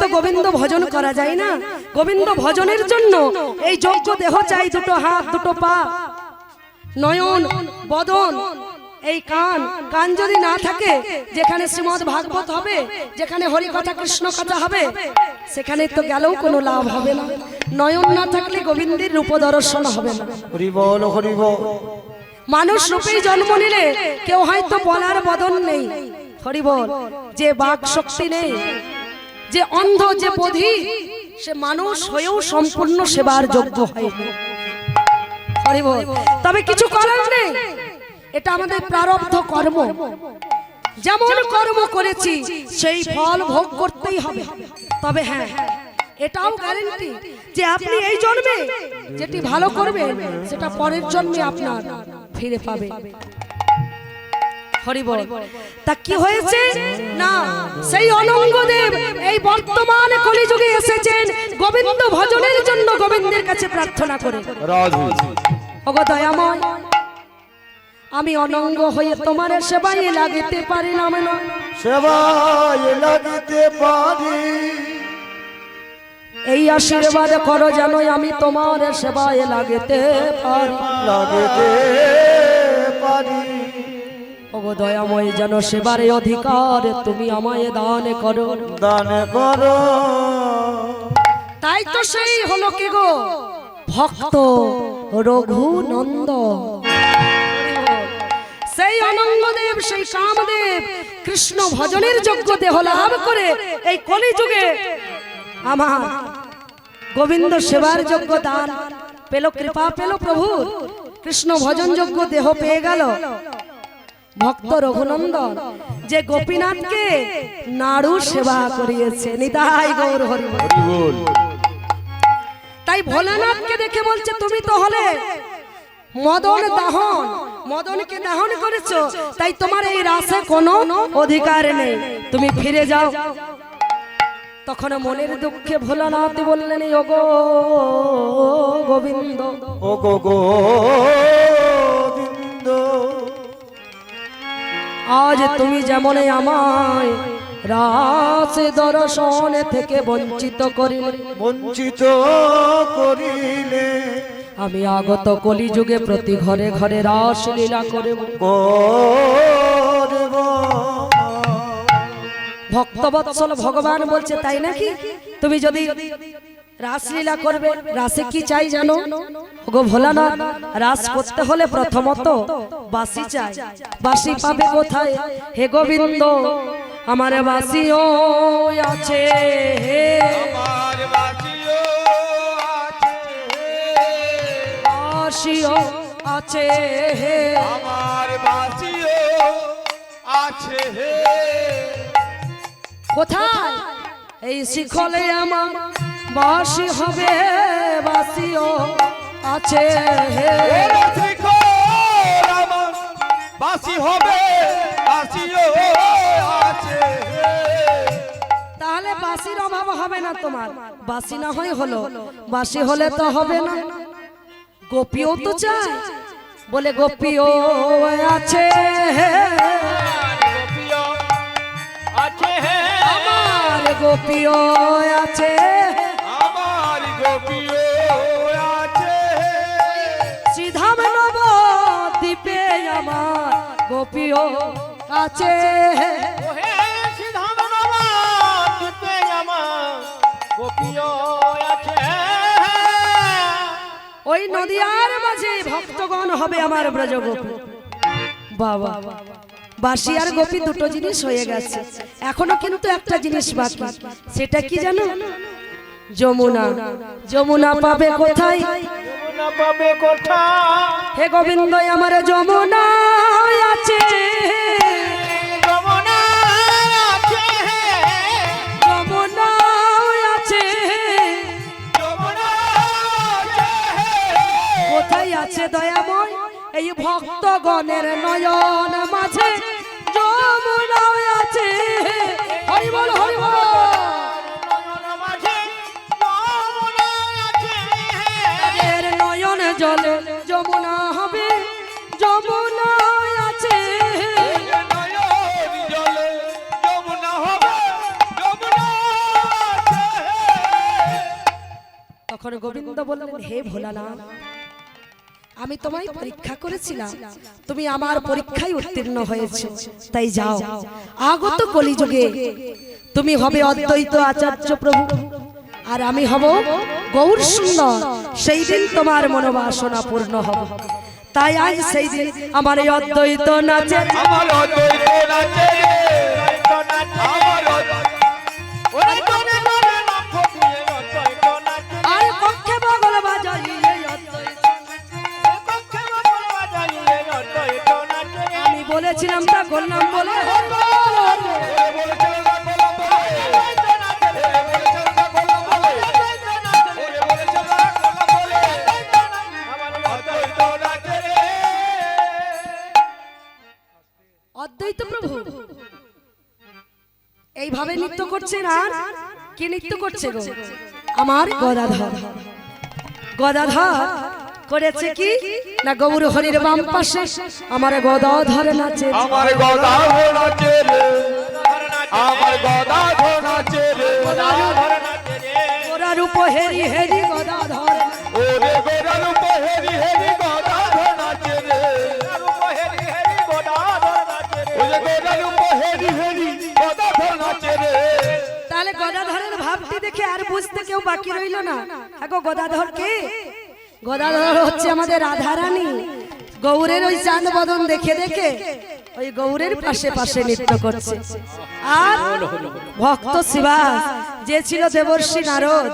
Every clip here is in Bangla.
তো গোবিন্দ ভজন করা যায় না। গোবিন্দ ভজনের জন্য এই যোগ্য দেহ চাই, দুটো হাত, দুটো পা, নয়ন, বদন, এই কান। কান যদি না থাকে, যেখানে শ্রীমদ ভাগবত হবে, যেখানে হরি কথা কৃষ্ণ কথা হবে, সেখানে তো গেলেও কোনো লাভ হবে না। নয়ন না থাকলে গোবিন্দের রূপ দর্শন হবে না। হরি বল, হরি বল। মানুষ রূপেই জন্ম নিলে কেউ হয়তো বলার বদন নেই, হরি বল, যে বাক শক্তি নেই, যে অন্ধ, যে বধির, সে মানুষ হয়েও সম্পূর্ণ সেবার যোগ্য হয়, হরি বল। তবে কিছু করার নেই, এটা আমাদের প্রারব্ধ কর্ম। যেমন কর্ম করেছি সেই ফল ভোগ করতেই হবে। তবে হ্যাঁ, এটাও গ্যারান্টি যে আপনি এই জন্মে যেটি ভালো করবেন সেটা পরের জন্মে আপনার ফিরে পাবে, হরি বল। তা কি হয়েছে না, সেই অনঙ্গদেব এই বর্তমান কলিযুগে এসেছেন গোবিন্দ ভজনের জন্য, গোবিন্দের কাছে প্রার্থনা করে, ওগো দয়াময়, আমি অনঙ্গ হয়ে তোমার সেবায় লাগিতে পারি না, সেবায় লাগিতে পারি, এই আশীর্বাদ করো যেন আমি তোমার সেবায় লাগিতে পারি, লাগিতে পারি। ওগো দয়াময়, যেন সেবার অধিকার তুমি আমায় দান করো, দান করো। তাই তো সেই হলো কি গো ভক্ত রঘুনন্দ, সেই অনঙ্গদেব, সেই কামদেব কৃষ্ণ ভজনের যোগ্য দেহ লাভ করে এই কলিযুগে আমার গোবিন্দ সেবার যোগ্য দান পেল, কৃপা পেল প্রভু, কৃষ্ণ ভজন যোগ্য দেহ পেয়ে গেল ভক্ত রঘুনন্দন, যে গোপীনাথকে নাড়ু সেবা করিয়েছে। নিতাই গৌর হরি বল। তাই ভোলানাথকে দেখে বলছে, তুমি তো হলে মদন দাহন, মদনকে দাহন করেছো, তাই তোমার এই রাসে কোনো অধিকার নেই, তুমি ফিরে যাও। তখন মনের দুঃখে ভোলানাথ বললেন, ওগো গোবিন্দ, ওগো গোবিন্দ, আজ তুমি যেমন আমায় রাস দর্শন থেকে বঞ্চিত করিলে, বঞ্চিত করিলে, আমি আগত কলিযুগে প্রতি ঘরে ঘরে রাস লীলা করব। ভক্তবৎসল ভগবান বলছে, তাই নাকি? তুমি যদি রাসলীলা করবে, রাসে কি চাই জানো গো ভোলানাথ? রাস করতে হলে প্রথমত বাঁশি চাই। বাঁশি পাবে কোথায় হে গোবিন্দ? আমার বাঁশিও আছে, আমার বাঁশিও বাঁশিও আছে, আছে, আমার বাঁশিও আছে। কোথায়? এই শিখলে আমার বাঁশি হবে, বাঁশিও আছে, আমার বাঁশি হবে, বাঁশিও আছে। তাহলে বাঁশির অভাব হবে না তোমার। বাঁশি না হয় হলো, বাঁশি হলে তো হবে না, গোপীও তো চাই, বলে গোপীও আছে, আমার গোপীও আছে, আমার গোপীও আছে। শ্রীধাম নবদ্বীপে আমার গোপীও আছে, ওই নদিয়ার মাঝে ভক্তগণ হবে আমার ব্রজগোপী। বাবা, বাঁশি আর গোপী দুটো জিনিস হয়ে গেছে, এখনো কিন্তু একটা জিনিস বাকি। সেটা কি জানো? যমুনা। যমুনা পাবে কোথায়? যমুনা পাবে কোথায়? হে গোবিন্দ, আমার যমুনা আছে, যমুনা আছে, যমুনা আছে, যমুনা আছে। কোথায় আছে দয়াময়? এই ভক্তগণের নয়ন মাঝে যমুনা আছে, হরি বল, হরি বল। নয়ন জলে যমুনা হবে, যমুনা আছে, নয়ন জলে যমুনা হবে, যমুনা আছে। তখন গোবিন্দ বললেন, হে ভোলানাথ, আমি তোমায় পরীক্ষা করেছিলাম, তুমি আমার পরীক্ষায় উত্তীর্ণ হয়েছো, তাই যাও, আগত কলিযুগে তুমি হবে অদ্বৈত আচার্য প্রভু, আর আমি হব গৌর সুন্দর। সেই দিন তোমার মনোবাসনা পূর্ণ হবে। তাই আজ সেই দিন আমার এই অদ্বৈত নাচে, আমার অদ্বৈত নাচে রে, আমার ওরে তোরে তোরে নাম ফুটিয়ে অদ্বৈত নাচে, আর কক্ষে বগল বাজাইয়ে অদ্বৈত, কক্ষে বগল বাজাইয়ে অদ্বৈত নাচে রে। আমি বলেছিলাম তা করলাম বলে ওরে বলেছিল না গোলাম বলে, অদ্বৈত নাচে রে, ওরে বলেছিল না গোলাম বলে, অদ্বৈত নাচে রে, ওরে বলেছিল না গোলাম বলে, আমার অদ্বৈত নাচে রে। অদ্বৈত প্রভু এইভাবে নৃত্য করছেন। আর কি নৃত্য করছে গো? আমার গদাধর, গদাধর করেছে কি না, গৌর হরির বাম পাশে আমার গদাধর নাচে, আমার গদাধর নাচে রে, আমার গদাধর নাচে রে, গদাধর নাচে রে, গোরা রূপ হেরি হেরি গদাধর, ওরে গোরা রূপ হেরি হেরি গদাধর নাচে রে, রূপ হেরি হেরি গদাধর নাচে রে, ওরে গোরা রূপ হেরি হেরি গদাধর নাচে রে। তাহলে গদাধরের ভাবটি দেখে আর বুঝতে কেউ বাকি রইল না। এখন গদাধর কে? গদাধর হচ্ছে আমাদের রাধারানী। গৌরের ওই চাঁদ বদন দেখে দেখে ওই গৌরের পাশে পাশে নৃত্য করছে। আর ভক্ত শিবাস যে ছিল দেবর্ষি নারদ,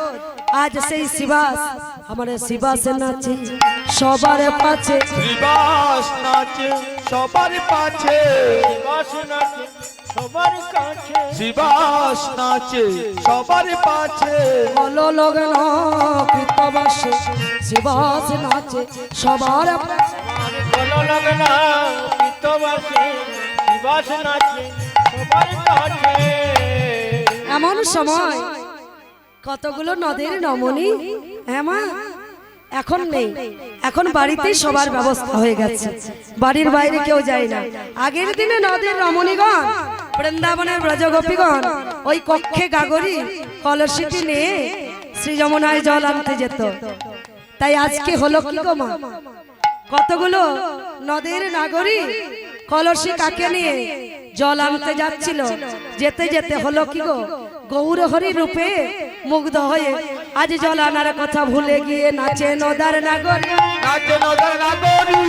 আজ সেই শিবাস আমার শিবাসে নাচে সবার পাছে, শিবাস নাচে সবার পাছে, শিবাস নাচে সবার কাছে, শিবাস নাচে সবার পাছে, অললগ্ন কৃতবাসে শিবাস নাচে সবার পাছে। ভালো লাগে না পিতবাসে, শিবাস নাচে সবার কাছে। এমন সময় কতগুলো নদের নমনী, হ্যাঁ মা, এখন নেই, এখন বাড়িতেই সবার ব্যবস্থা হয়ে গেছে, বাড়ির বাইরে কেউ যায় না। আগের দিনে নদের রমণীগণ, বৃন্দাবনের ব্রজগোপীগণ ওই কক্ষে গাগরি কলসিটি নিয়ে শ্রী যমুনায় জল আনতে যেত। তাই আজকে হলো কি গো মা, কতগুলো নদের নাগরী কলসি কাকে নিয়ে জল আনতে যাচ্ছিল, যেতে যেতে হলো কি গো, গৌর হরি রূপে মুগ্ধ হয়ে আজ জল আনার কথা ভুলে গিয়ে নাচে নদার নাগরী, নাচে নদর নাগরী,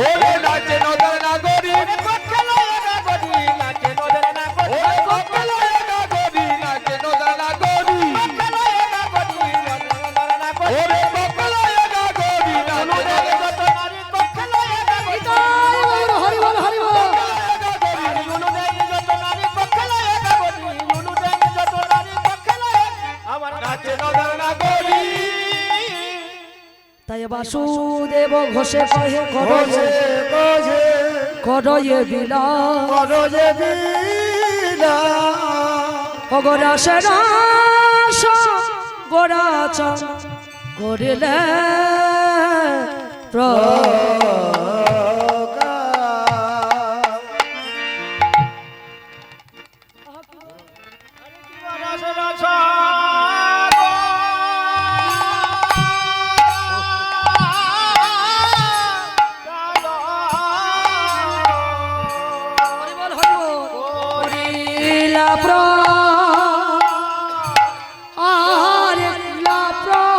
ওরে নাচে নদর নাগরী, কক্ষলয় নাগরী, নাচে নদর নাগরী, ওরে কক্ষলয় নাগরী, নাচে নদর নাগরী, কক্ষলয় নাগরী, নদর নাগরী, ওরে কক্ষলয় নাগরী, নাচে যত নারী কক্ষলয় নাগরী, জয় গৌর হরি বল হরি বল। তাই বাসুদেব ঘোষে কহে কোজে কোজে করয়ে বিলা করজে বিলা অগরাস রাস গোরাচ করিলে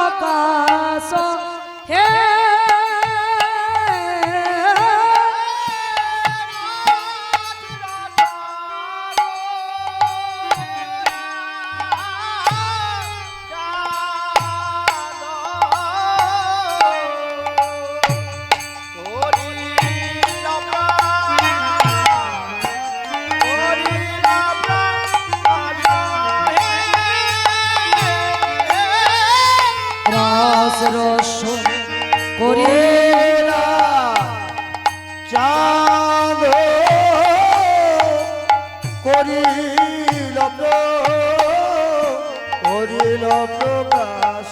প্রকাশ হে রস রস করে চাঁদ করিল করিল প্রকাশ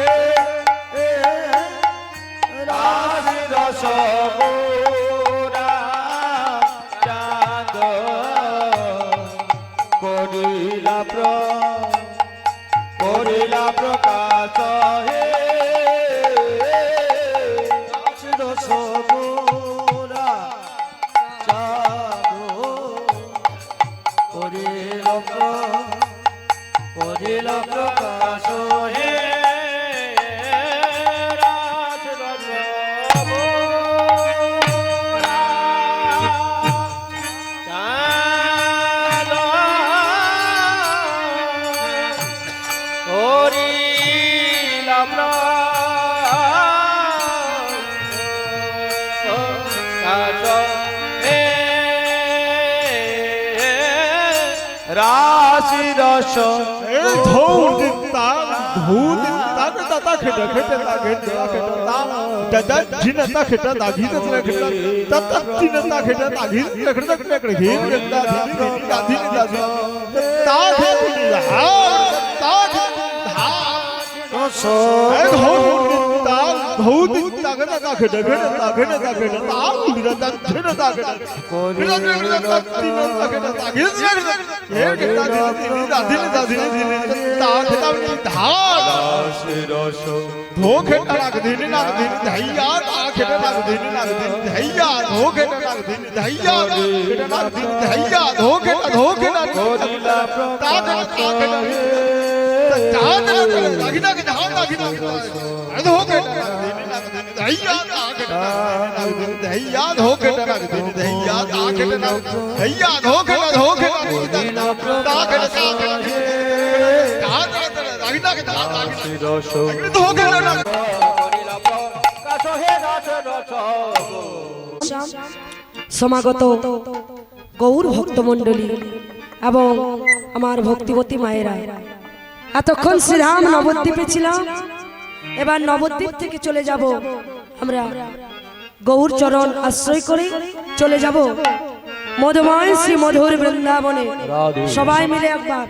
এ এ রাস রস গোরা চাঁদ করিলা প্রকাশ করিল প্রকাশ হে রাশি রস সমাগত গৌর ভক্তমণ্ডলী এবং আমার ভক্তিবতী মায়েরা, এতক্ষণ শ্রীধাম নবদ্বীপে ছিলাম, এবার নবদ্বীপ থেকে চলে যাব আমরা গৌর চরণ আশ্রয় করে চলে যাব মধুময় শ্রী মধুর বৃন্দাবনে। সবাই মিলে একবার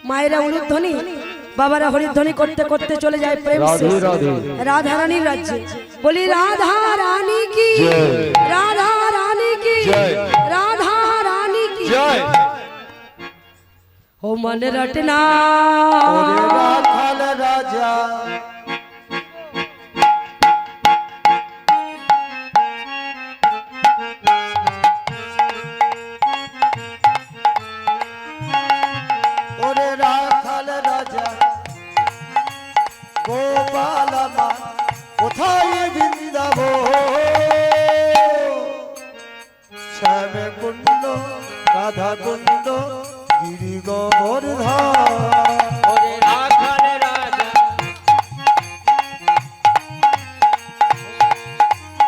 মায়েরা উলুধ্বনি, বাবারা হরিধ্বনি করতে করতে চলে যায় প্রেম সে রাধা রানীর রাজ্যে। বলি রাধা রানী কি, রাধা রানী কি, রাধা রানী কি। ও মন রটনা রাখাল রাজা ওরে রাখাল রাজা গোপাল মা কোথায় বৃন্দাবন শ্যাম কুণ্ড রাধা কুণ্ড গিরি গোবর্ধন ওরে রাখাল রাজা,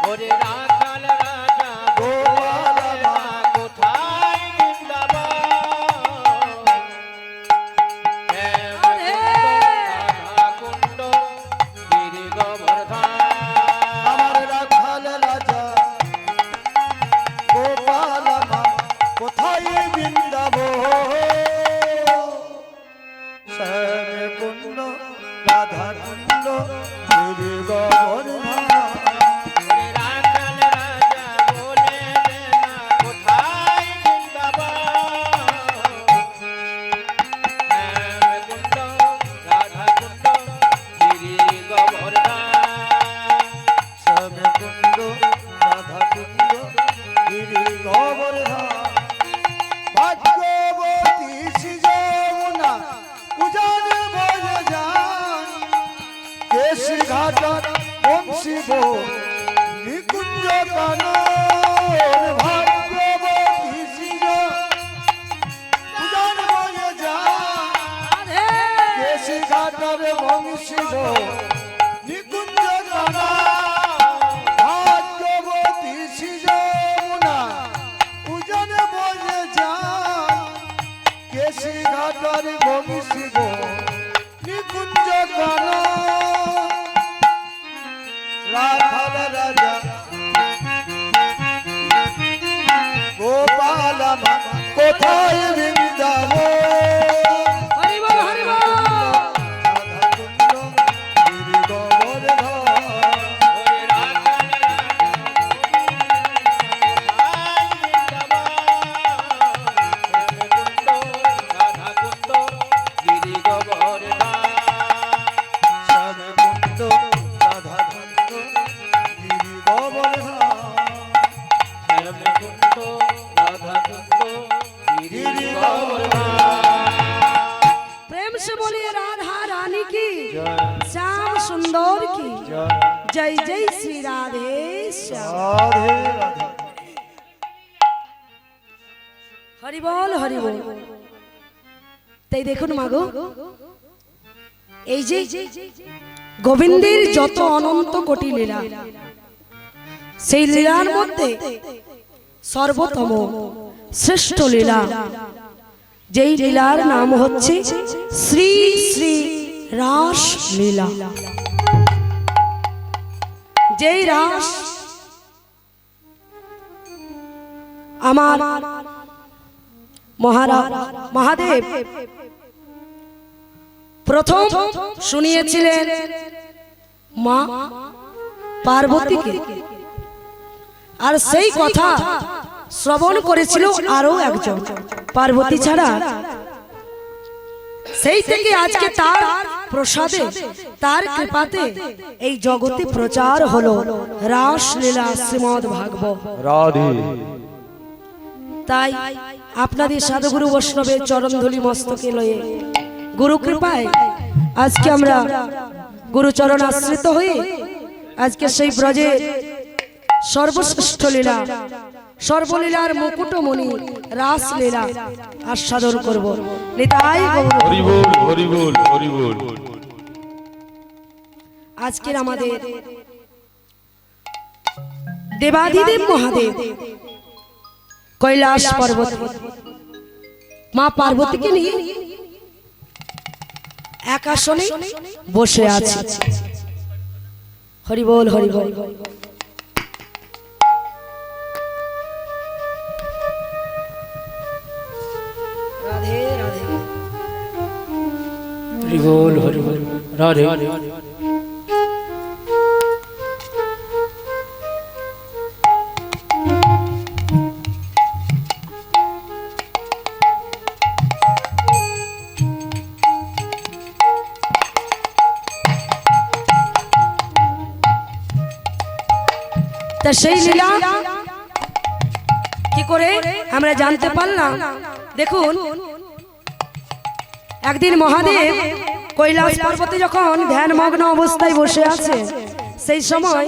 ওরে রাখাল রাজা, গোপাল মা কোথায় বৃন্দাবন? রাধা কুণ্ড গিরি গোবর্ধন। আমার রাখাল রাজা গোপাল মা কোথায় বৃন্দাবন শ্যাম কুণ্ড রাধা কুণ্ড গিরি গোবর্ধন ওরে রাখাল রাজা বলে দে না কোথায় বৃন্দাবন? শ্যামকুণ্ড রাধাকুণ্ড গিরি গোবর্ধন। শ্যাম কুণ্ড রাধা কুণ্ড গিরি গোবর্ধন ভাগ্যবতী শ্রী যমুনা উজান বয়ে যান কেশি ঘাটত বংশী বো নিকুঞ্জ কানন ভাগ্যবতী শ্রী উজান বয়ে যান কেশি ঘাটর বংশী বো নিকুঞ্জ কানন ভাগ্যবতী শ্রী যমুনা উজান বয়ে যান কেশি ঘাটর বংশী বো নিকুঞ্জ কানন রাখাল রাজা গোপাল মা কোথায় বৃন্দাবন হরি বল হরি বল। রাধা কুণ্ড গিরি से बोलिए राधा रानी की, श्याम सुंदर की जय। जय श्री राधे श्याम। राधे राधे। हरि बोल हरि बोल। তাই দেখুন মাগো, এই যে গোবিন্দের যত অনন্ত কোটি লীলা, সেই লীলার মধ্যে সর্বোত্তম শ্রেষ্ঠ লীলা, যেই লীলার নাম হচ্ছে শ্রী শ্রী রাস লীলা। যেই রাস আমার মহাদেব প্রথম শুনিয়েছিলেন মা পার্বতীকে, আর সেই কথা শ্রবণ করেছিল আরো একজন পার্বতী ছাড়া। সেই থেকে আজকে তার প্রসাদে, তার কৃপাতে এই জগতে প্রচার হলো রাসলীলা শ্রীমদ্ ভাগবত। রাধে। তাই আপনাদের সাধুগুরু বৈষ্ণবের চরণধূলি মস্তকে লয়ে গুরু কৃপায় আজকে আমরা গুরুচরণ আশ্রিত হয়ে আজকে সেই ব্রজের সর্বশ্রেষ্ঠ লীলা, সর্বলীলার মুকুটমণি রাসলীলা আস্বাদন করব। নিতাই গৌর হরি বল হরি বল হরি বল। আজকের আমাদের দেবাদিদেব মহাদেব কৈলাস পর্বত মা পার্বতীকে নিয়ে এক আসনে বসে আছে। হরি বল হরি বল। রাধে রাধে। হরি বল হরি বল। রাধে। তা সেই লীলা কি করে আমরা জানতে পারলাম? দেখুন, একদিন মহাদেব কৈলাস পর্বতে যখন ধ্যানমগ্ন অবস্থায় বসে আছে, সেই সময়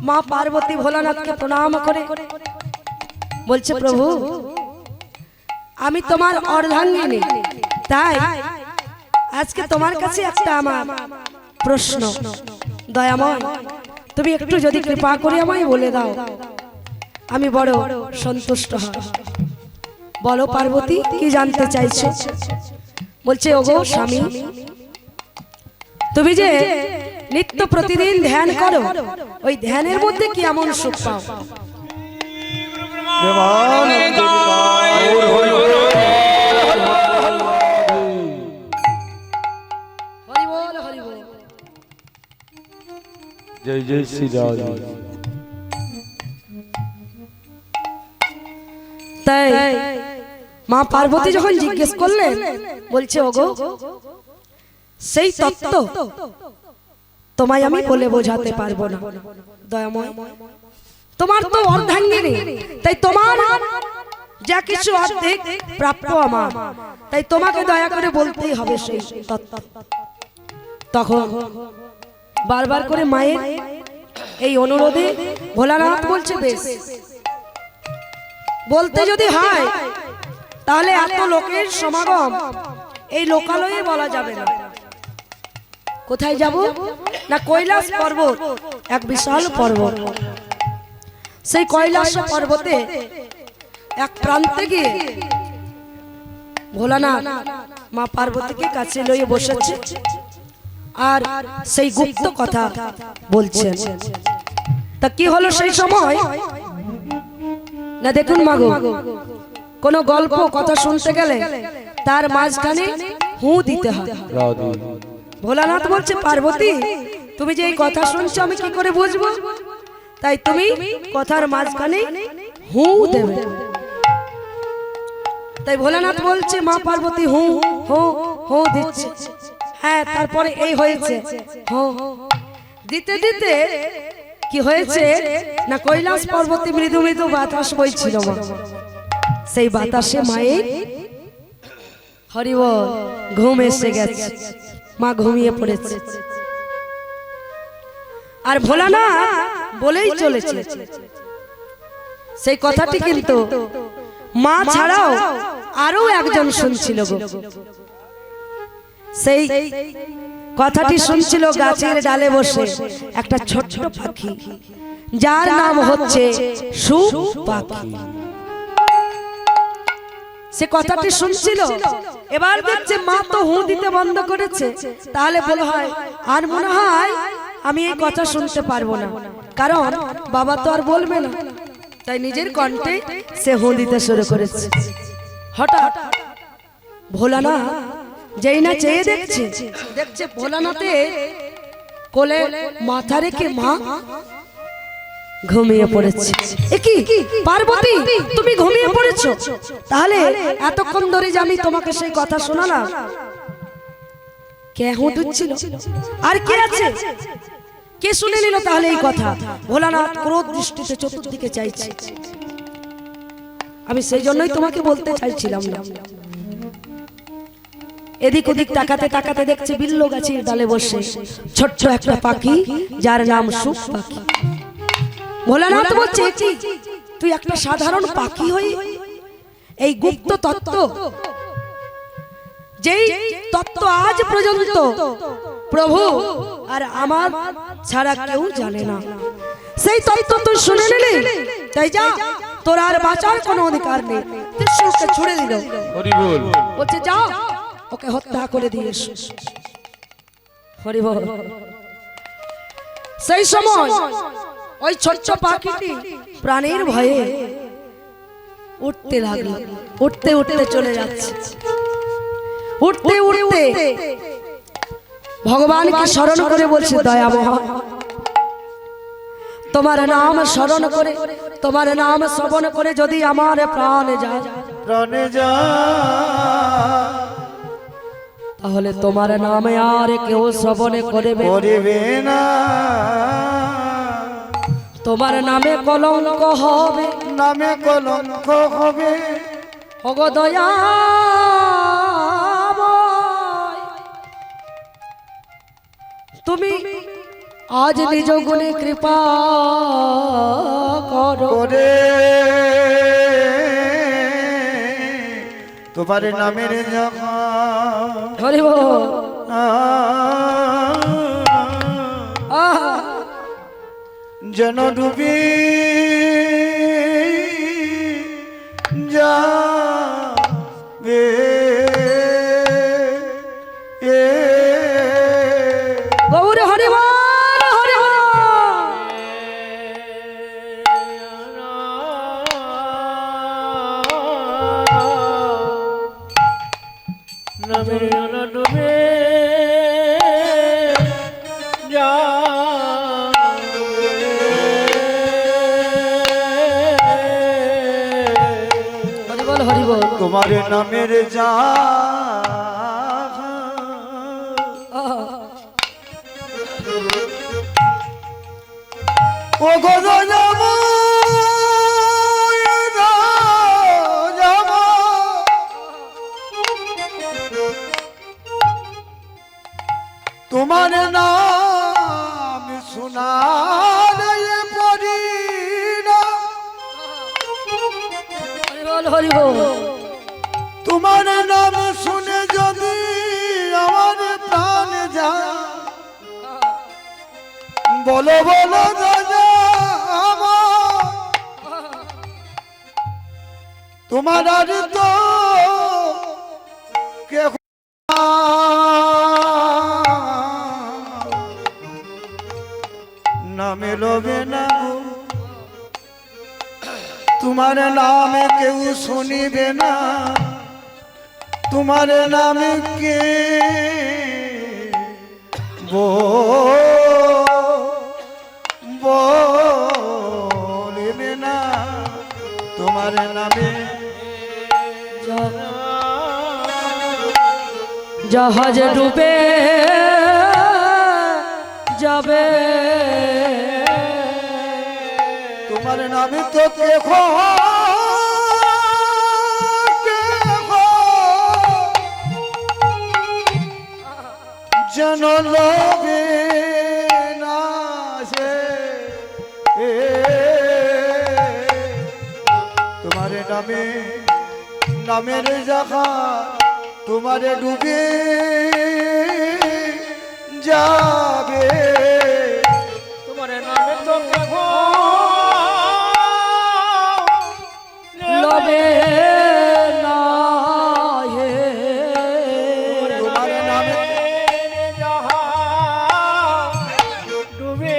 মা পার্বতী ভোলানাথকে প্রণাম করে বলছে, প্রভু আমি তোমার অর্ধাঙ্গিনী, তাই আজকে তোমার কাছে একটা আমার প্রশ্ন, দয়াময় তুমি একটু যদি কৃপা করে আমায় বলে দাও, আমি বড় সন্তুষ্ট হব। বলো পার্বতী, কি জানতে চাইছো? বলছে, ওগো স্বামী, তুমি যে নিত্য প্রতিদিন ধ্যান করো, ওই ধ্যানের মধ্যে কি এমন সুখ পাও? হরি বল হরি বল। জয় জয় শ্রী রাধে। তাই মা পার্বতী যখন জিজ্ঞেস করলেন, বলছে, ওগো সেই তত্ত্ব তোমায় আমি বলে বোঝাতে পারবো না, দয়াময় তোমার তো অর্ধাঙ্গিনী, তাই তোমার যা কিছু অর্ধেক প্রাপ্য আমার, তাই তোমাকে দয়া করে বলতেই হবে সেই তত্ত্ব। তখন বারবার করে মায়ের এই অনুরোধে ভোলানাথ বলছে, বেশ, বলতে যদি হয় তাহলে এত লোকের সমাগম এই লোকালয়ে বলা যাবে না। কোথায় যাব না? কৈলাস পর্বত, এক বিশাল পর্বত। সেই কৈলাস পর্বতে এক প্রান্তে গিয়ে ভোলানাথ মা পার্বতীকে কাছে লইয়ে বসেছে আর সেই গুপ্ত কথা বলছেন। তা কি হলো সেই সময় না? দেখুন মাগো, কোন গল্প কথা শুনতে গেলে তার মাঝখানে হু দিতে হয়। ভোলানাথ বলছে, পার্বতী তুমি যে এই কথা শুনছো আমি কি করে বুঝবো? তাই তুমি কথার মাঝখানে হু দেবে। তাই ভোলানাথ বলছে, মা পার্বতী হু হু হু দিচ্ছে। হ্যাঁ, তারপরে এই হয়েছে, হু দিতে দিতে কি হয়েছে না, কৈলাস পর্বতে মৃদু মৃদু বাতাস বইছিল। সেই বাতাসে মায়ের হরি বল। ঘুম এসে গেছে, মা ঘুমিয়ে পড়েছে। আর ভোলানাথ বলেই চলেছে সেই কথাটি, কিন্তু মা ছাড়াও আরো একজন শুনছিল গো। সেই কথাটি শুনছিল গাছের ডালে বসে একটা ছোট্ট পাখি, যার নাম হচ্ছে সুখ পাখি। সে কথাটি শুনছিল, এবার দেখছে মা তো হু দিতে বন্ধ করেছে, তাহলে বলা হয় আর মনে হয় আমি এই কথা শুনতে পারবো না, কারণ বাবা তো আর বলবে না। তাই নিজের কণ্ঠে সে হু দিতে শুরু করেছে। হঠাৎ ভোলানাথ যেই না চেয়ে দেখছে ভোলানাথের কোলে মাথা রেখে মা ঘুমিয়ে পড়েছে। এ কি পার্বতী, তুমি ঘুমিয়ে পড়েছো? তাহলে এতক্ষণ ধরে যে আমি তোমাকে সেই কথা শোনালাম, কে হুঁটুচ্ছিল আর কে আছে, কে শুনে নিল তাহলে এই কথা? ভোলানাথ ক্রোধ দৃষ্টিতে চতুর্দিকে চাইছে। আমি সেই জন্যই তোমাকে বলতে চাইছিলাম না। এদিক ওদিক তাকাতে তাকাতে দেখছে বিল্ল গাছের ডালে বসে ছোট্ট একটা পাখি, যার নাম সুখ পাখি। ভোলানাথ বলছে, তুই একটা সাধারণ পাখি হই এই গুপ্ত তত্ত্ব, যেই তত্ত্ব আজ পর্যন্ত প্রভু আর আমার ছাড়া কেউ জানে না, সেই তত্ত্ব তুই শুনে নিলি, তাই যা, তোর আর বাঁচার কোনো অধিকার নেই। ত্রিশূলকে ছুড়ে দিল। হরি বল। বলছে যাও ওকে হত্যা করে দিয়ে এসো। হরি বল। সেই সময় ওই ছোট্ট পাখিটি প্রাণের ভয়ে উঠতে লাগলো, উঠতে উঠতে চলে যাচ্ছে। উঠতে উঠতে ভগবানকে স্মরণ করে বলছে, দয়াময়, তোমার নাম স্মরণ করে, তোমার নাম শ্রবণ করে যদি আমার প্রাণ যায়, প্রাণে যা, তাহলে তোমার নামে আর কেউ শ্রবণ করিবে না। তোমার নামে কলঙ্ক হবে, নামে কলঙ্ক হবে। ওগো দয়াময়, তুমি আজ নিজ গুণে কৃপা করো, করে তোমার নামের জগা হরি বল। যেন ডুবি যাবে গৌর হরি বল, হরি বল। হরি বল। তোমার নামের যা ও গো যাব তোমার নাম শোনালে পড়ি না, হরি বল। তোমার নাম শুনে যদি আমার প্রাণ যায়, বলো বলো দাদা আমার, তোমার আর তো কে নামে লোবে না গো, তোমার নামে কেউ শুনিবে না, তোমার নামে কে বলিবে না, তোমার নামে জাহাজ ডুবে যাবে, তোমার নামে তো যেন লবে না সে তোমারে নামে নামের জায়গা তোমারে ডুবে যাবে তোমার নামে তো লবে না হে তোমার নামে ডুবে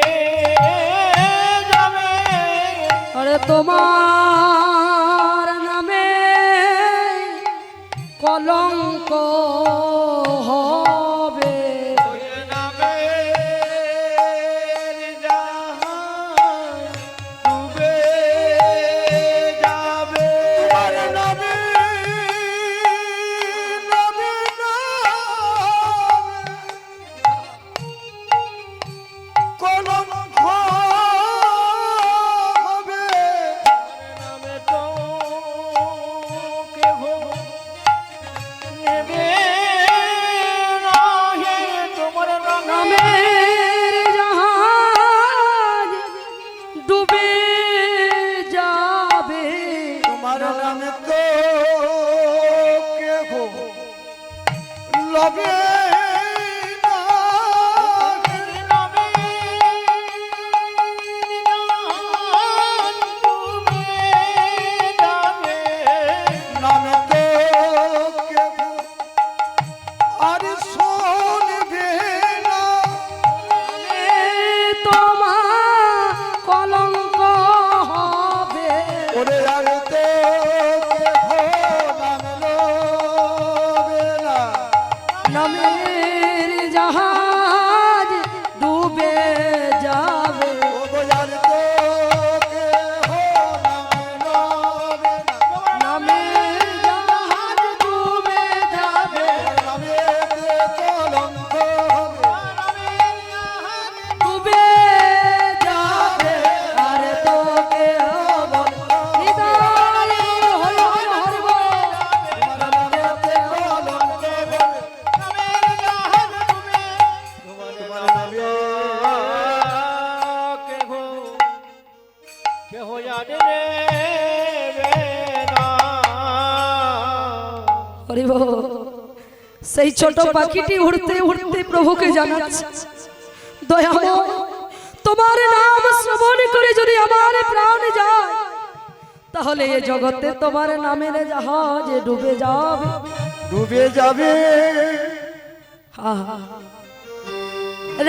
যাবে আরে তোমার নামে কলঙ্ক হবে নামের জাহাজ ডুবে যাবে তোমার নামে তো কেহ লবে না নামে তো কেহ আর শুনবে না তোমার কলঙ্ক হবে ওরে আর তো কেহ নাম লবে না নামের জাহাজ ডুবে যাবে ওগো আর তো কেহ নাম লবে না নামের জাহাজ ডুবে যাবে নামেতে কলঙ্ক হবে ডুবে যাবে আরে তোকে হৃদয় হরি হরি হরি বল। নামেতে কলঙ্ক হবে তোমার নামে কেহ জানে না হরি বল। সেই ছোট পাখিটি উড়তে উড়তে প্রভুকে জানাচ্ছে দয়াময় তোমার নাম শ্রবণ করে যদি আমার প্রাণ যায় তাহলে এই জগতে তোমার নামের জাহাজ ডুবে যাবে ডুবে যাবে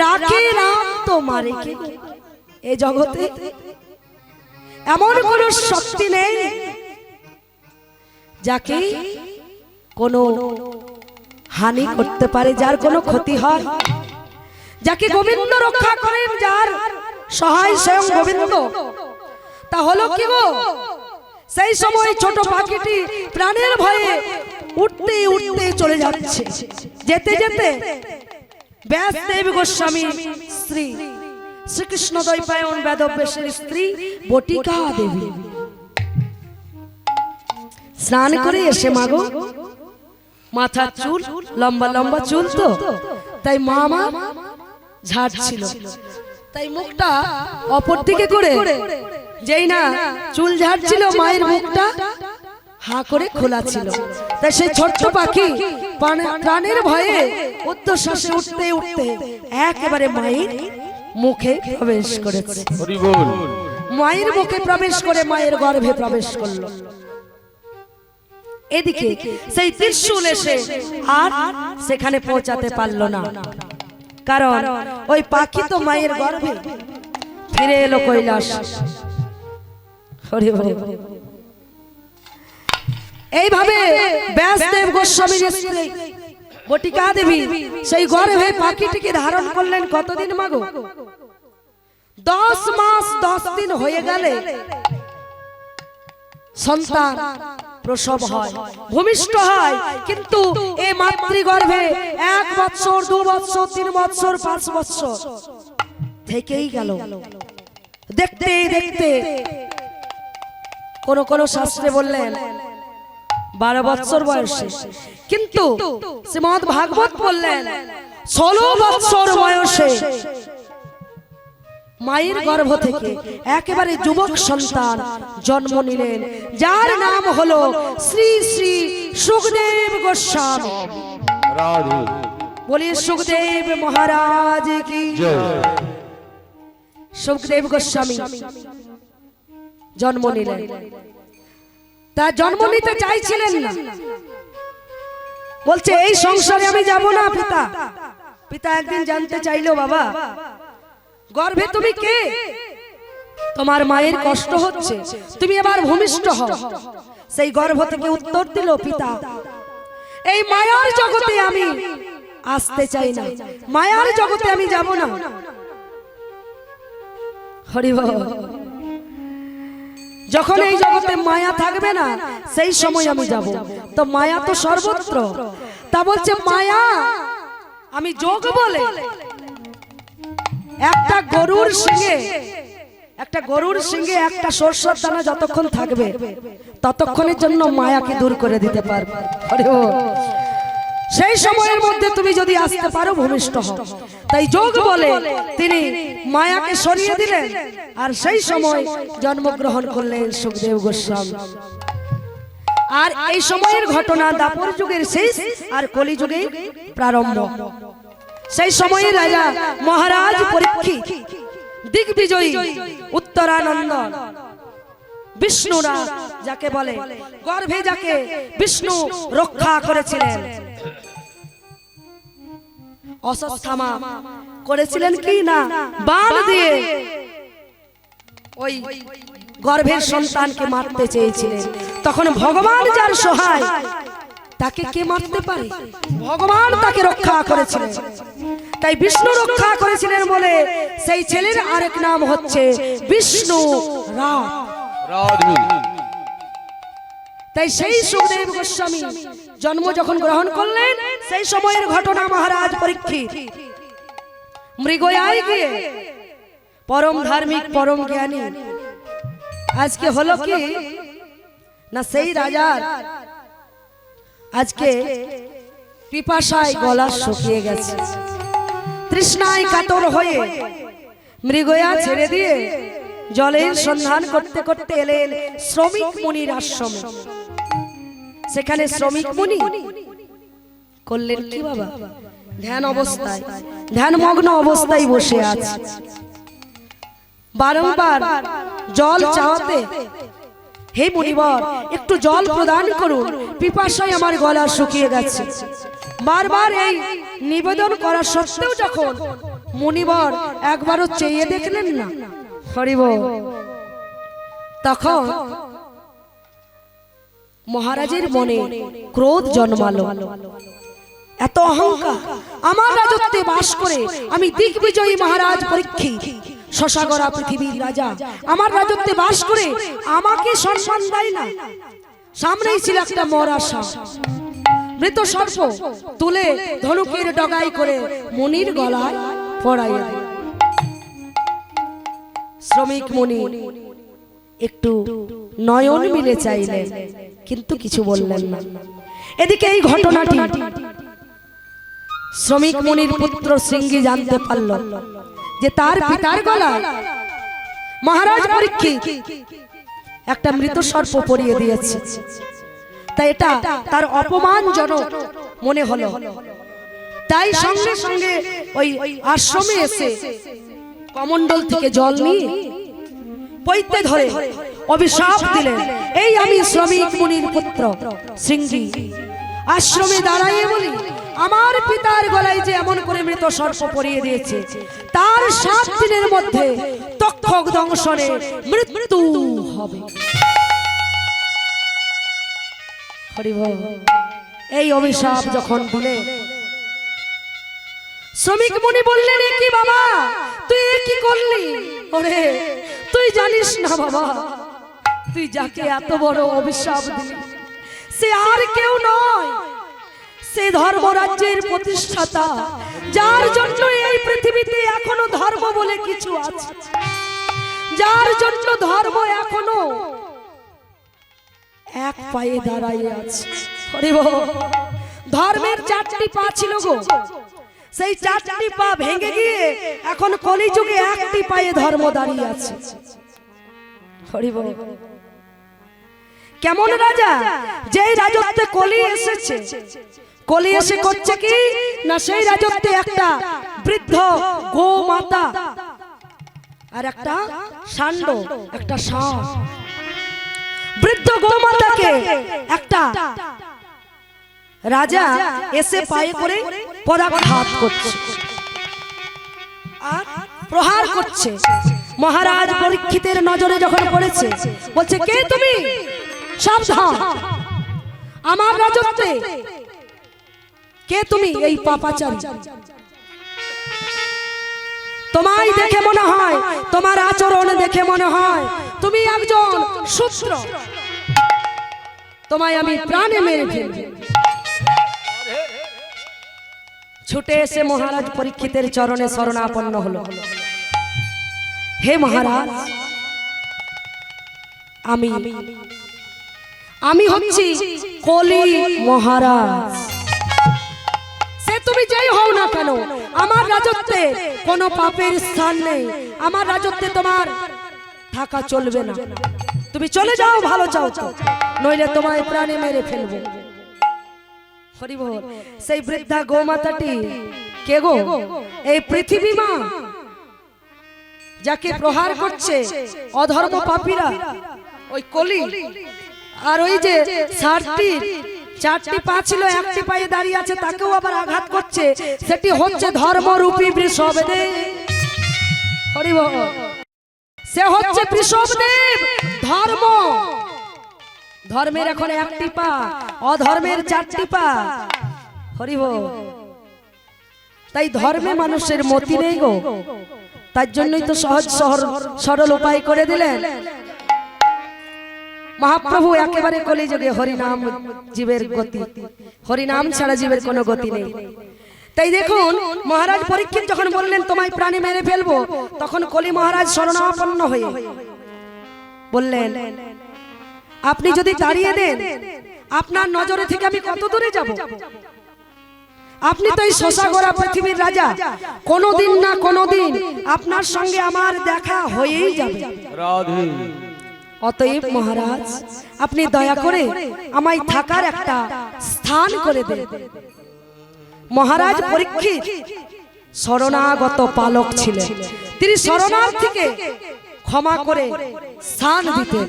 রাখে নাম তোমারে কি এই জগতে এমন কোন শক্তি নেই যাকে কোনো হানি করতে পারে, যার কোনো ক্ষতি হয়, যাকে গোবিন্দ রক্ষা করেন, যার সহায় স্বয়ং গোবিন্দ। তা হলো কি গো, সেই সময় ছোট পাখিটি প্রাণের ভয়ে উঠতে উঠতে চলে যাচ্ছে। যেতে যেতে ব্যাসদেব গোস্বামী শ্রী শ্রীকৃষ্ণ দ্বৈপায়ন বেদব্যাসের স্ত্রী বটিকা দেবী স্নান করে এসে মাগো মাথার চুল লম্বা লম্বা চুল তো তাই মা ঝাড়ছিল, তাই মুখটা অপর দিকে করে যেই না চুল ঝাড়ছিল মায়ের মুখটা হা করে খোলা ছিল। তাই সেই ছোট্ট পাখি প্রাণের ভয়ে উচ্চশ্বাসে উঠতে উঠতে একেবারে মায়ের মুখে প্রবেশ করেছে। মায়ের মুখে প্রবেশ করে মায়ের গর্ভে প্রবেশ করলো। এদিকে সেই ত্রিশূল এসে আর সেখানে পৌঁছাতে পারলো না, কারণ ওই পাখি তো মায়ের গর্ভে ফিরে এলো কৈলাস। হরি হরি। এইভাবে ব্যাসদেব গোস্বামীর স্ত্রী বটিকা দেবী সেই গর্ভে পাখিটিকে ধারণ করলেন কতদিন মাগো? 10 মাস 10 দিন হয়ে গেলে সন্তান প্রসব হয়, ভূমিষ্ঠ হয়। কিন্তু এই মাতৃগর্ভে 1 বৎসর 2 বৎসর 3 বৎসর 5 বৎসর থেকেই গেল। দেখতে দেখতে কোন কোন শাস্ত্রে বললেন 12 বৎসর বয়সে, কিন্তু শ্রীমদ্ ভাগবত বললেন 16 বছর বয়সে মায়ের গর্ভ থেকে একেবারে যুবক সন্তান জন্ম নিলেন, যার নাম হলো শ্রী শ্রী সুখদেব গোস্বামী। রাধে বলি সুখদেব মহারাজ কি জয়। সুখদেব গোস্বামী জন্ম নিলেন। তা জন্ম নিতে চাইছিলেন না, বলছে এই সংসারে আমি যাব না পিতা। পিতা একদিন জানতে চাইলো, বাবা গর্ভে তুমি কে? তোমার মায়ের কষ্ট হচ্ছে, তুমি এবার ভূমিষ্ঠ হও। সেই গর্ভ থেকে উত্তর দিল, পিতা এই মায়ার জগতে আমি আসতে চাই না, মায়ার জগতে আমি যাব না। হরি বল। যখন এই জগতে মায়া থাকবে না সেই সময় আমি যাব, তো মায়া তো সর্বত্র। তা বলছে মায়া আমি যোগ বলে একটা গরুর সিংহে একটা সরষের দানা যতক্ষণ থাকবে ততক্ষণের জন্য মায়াকে দূর করে দিতে পারবে। হরি বল। সেই সময়ের মধ্যে তুমি যদি আসতে পারো ভূমিষ্ঠ হও। তাই যোগ বলে তিনি মায়াকে সরিয়ে দিলেন, আর সেই সময় জন্মগ্রহণ করলেন সুখদেব গোস্বামী। আর এই সময়ের ঘটনা দাপর যুগের শেষ আর কলি যুগের প্রারম্ভ। সেই সময়ে রাজা মহারাজ পরীক্ষিত দিগ্বিজয়ী উত্তরানন্দ বিষ্ণুরা যাকে বলে, গর্ভে যাকে বিষ্ণু রক্ষা করেছিলেন, অশ্বত্থামা করেছিলেন কি না, বাণ দিয়ে ওই গর্ভের সন্তানকে মারতে চেয়েছিলেন। তখন ভগবান যার সহায়, তাকে কে মারতে পারে? ভগবান তাকে রক্ষা করেছিলেন। তাই বিষ্ণু রক্ষা করেছিলেন বলে সেই ছেলের আরেক নাম হচ্ছে বিষ্ণু রাম। রাধে তাই সেই সুখদেব গোস্বামী জন্ম যখন গ্রহণ করলেন সেই সময়ের ঘটনা মহারাজ পরীক্ষিত মৃগয়ায় গিয়ে পরম ধার্মিক পরম জ্ঞানী আজকে হলো কি না, সেই রাজার আজকে পিপাসায় গলা শুকিয়ে গেছে, তৃষ্ণায় কাতর হয়ে মৃগয়া ছেড়ে দিয়ে জলের সন্ধান করতে করতে এলেন শ্রমিক মুনির আশ্রমে। সেখানে শ্রমিক মুনি করলেন কি বাবা, ধ্যান অবস্থায়, ধ্যানমগ্ন অবস্থায় বসে আছে। বারংবার জল চাওয়াতে, হে মুনিবর একটু জল প্রদান করুন, পিপাসায় আমার গলা শুকিয়ে গেছে। বারবার এই নিবেদন করা সত্ত্বেও যখন মুনিবর একবারও চেয়ে দেখলেন না, হরি বল, তখন মহারাজের মনে ক্রোধ জন্মালো। এত অহংকার, আমার রাজত্বে বাস করে আমি দিগ্বিজয়ী মহারাজ পরীক্ষিত, শশাগরা পৃথিবীর রাজা, আমার রাজত্বে বাস করে আমাকে সম্মান দেয় না। সামনেই ছিল একটা মরা সাপ, মৃত সর্প তুলে ধনুকের ডগাই করে মুনির গলায় পড়াইয়া দিল। শ্রমিক মুনি একটু নয়ন মিলে চাইলেন, কিন্তু কিছু বললেন না। এদিকে এই ঘটনাটি শ্রমিক মুনির পুত্র সিংহী জানতে পারল যে তার পিতার গলায় মহারাজ পরীক্ষিত একটা মৃত সর্প পরিয়ে দিয়েছে। তাই এটা তার অপমানজনক মনে হলো। তাই সঙ্গে সঙ্গে ওই আশ্রমে এসে কমণ্ডল থেকে জল নিয়ে পৈতে ধরে অভিশাপ দিলেন, এই আমি শ্রমিক মুনির পুত্র সিংহী আশ্রমে দাঁড়াইয়ে বলি, আমার পিতার গলায় যে এমন করে মৃত সর্প পরিয়ে দিয়েছে, তার 7 দিনের মধ্যে তক্ষক দংশনে মৃত্যু হবে। হরি বল। এই অভিশাপ যখন দিলে শ্রমিক মুনি বললেন, এ কি বাবা, তুই এ কি করলি? ওরে তুই জানিস না বাবা, তুই যাকে এত বড় অভিশাপ দিলি সে আর কেউ নয়, সে ধর্মরাজ্যের প্রতিষ্ঠাতা, যার জন্য এই পৃথিবীতে এখনো ধর্ম বলে কিছু আছে, যার জন্য ধর্ম এখনো এক পায়ে দাঁড়াইয়ে আছে। হরি বল। ধর্মের 4টি পা ছিল গো, সেই চারটি পা ভেঙে গিয়ে এখন কলিযুগে একটি পায়ে ধর্ম দাঁড়িয়ে আছে। হরি বল। কেমন রাজা? যেই রাজত্বে কলি এসেছে, কলি এসে করছে কি না, সেই রাজত্বে একটা বৃদ্ধ গোমাতা আর একটা ষান্ড, একটা ষাঁড়, বৃদ্ধ গোমাতাকে একটা রাজা এসে পায়ে করে পদাঘাত করছে আর প্রহার করছে। মহারাজ পরীক্ষিতের নজরে যখন পড়েছে, বলছে কে তুমি? সাবধান, আমার রাজত্বে কে তুমি? এই পাপাচারী। তোমায় দেখে মনে হয়, তোমার আচরণ দেখে মনে হয় তুমি একজন শূদ্র, তোমায় আমি প্রাণে মেরে ফেলব। ছুটে এসে মহারাজ পরীক্ষিতের চরণে শরণাপন্ন হলো। হে মহারাজ, আমি হচ্ছি কলি মহারাজ। সে তুমি যাই হও না কেন, আমার রাজত্বে কোনো পাপের স্থান নেই, আমার রাজত্বে তোমার থাকা চলবে না। তুমি চলে যাও, ভালো চাও তো, নইলে তোমায় প্রাণে মেরে ফেলবো। হরি বল। সেই বৃদ্ধা গোমাতাটি কে গো? এই পৃথিবী মা, যাকে প্রহার করছে অধর্ম পাপীরা, ওই কলি। আর ওই যে ষাঁড়টির চারটি পা ছিল, একটি পায়ে দাঁড়িয়ে আছে, তাকেও আবার আঘাত করছে, সেটি হচ্ছে ধর্মরূপী বৃষভদেব। হরি বল। সে হচ্ছে বৃষভদেব। ধর্মের এখন একটি পা, অধর্মের চারটি পা। হরি বল। তাই ধর্মে মানুষের মতি নেই গো, তার জন্যই তো সহজ সরল উপায় করে দিলেন মহাপ্রভু। একেবারে কলিযুগে হরিনাম জীবের গতি, হরিনাম ছাড়া জীবের কোনো গতি নেই। তাই দেখুন, মহারাজ পরীক্ষিত যখন বললেন তোমায় প্রাণে মেরে ফেলবো, তখন কলি মহারাজ শরণাপন্ন হয়ে বললেন, আপনি যদি তাড়িয়ে দেন, আপনার নজরে থেকে আমি কত দূরে যাব? আপনি তো এই শোষাগোরা পৃথিবীর রাজা, কোনোদিন না কোনোদিন আপনার সঙ্গে আমার দেখা হয়েই যাবে। অতএব মহারাজ, আপনি দয়া করে আমায় থাকার একটা স্থান করে দেন। মহারাজ পরীক্ষিত শরণাগত পালক ছিলেন, তিনি শরণার্থীকে ক্ষমা করে স্থান দিতেন।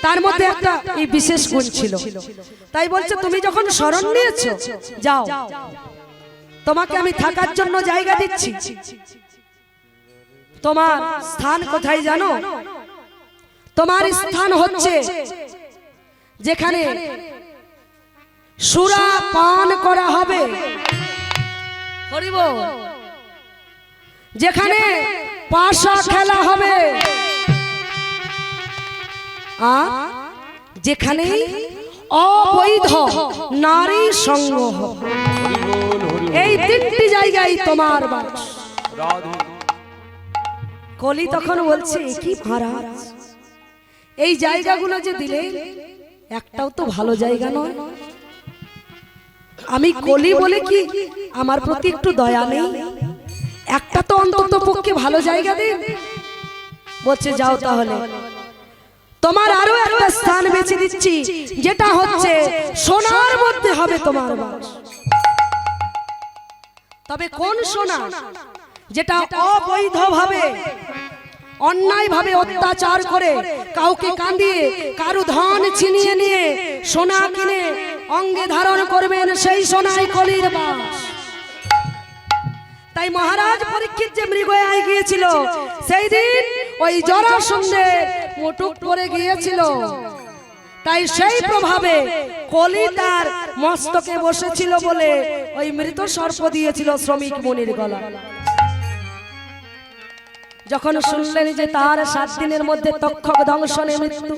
তার মধ্যে একটা এই বিশেষ গুণ ছিল। তাই বলছে, তুমি যখন শরণ নিয়েছো, যাও, তোমাকে আমি থাকার জন্য জায়গা দিচ্ছি। তোমার স্থান কোথায় জানো? তোমার স্থান হচ্ছে যেখানে সুরা পান করা হবে, হরি বল, যেখানে পাশা খেলা হবে, আর যেখানে অবৈধ নারী সঙ্গ হবে। এই তিনটি জায়গায় তোমার বাস। কলি তখন বলছে, কি মহারাজ, এই জায়গাগুলো যে দিলে একটাও তো ভালো জায়গা নয়। আমি কলি বলে কি আমার প্রতি একটু দয়া নেই? একটা তো অন্তত পক্ষে ভালো জায়গা দিন। বলছে, যাও তাহলে, তোমার আরো একটা স্থান বেছে দিচ্ছি, যেটা হচ্ছে সোনার মধ্যে হবে তোমার বাস। তবে কোন সোনা? যেটা অবৈধভাবে, অন্যায়ভাবে অত্যাচার করে, কাউকে কাঁদিয়ে, কারু ধন ছিনিয়ে নিয়ে সোনা কিনে অঙ্গে ধারণ করবেন, সেই সোনাই কলির বাস। তাই মহারাজ পরীক্ষিত যে মৃগয়ায় গিয়েছিল, সেই দিন ওই জরাসন্ধের মুটুক পরে গিয়েছিল। তাই সেই প্রভাবে কলি তার মস্তকে বসেছিল বলে ওই মৃত সর্প দিয়েছিল শ্রমিক মুনির গলা। যখন শুনলেন যে তার 7 দিনের মধ্যে তক্ষক দংশনে মৃত্যু,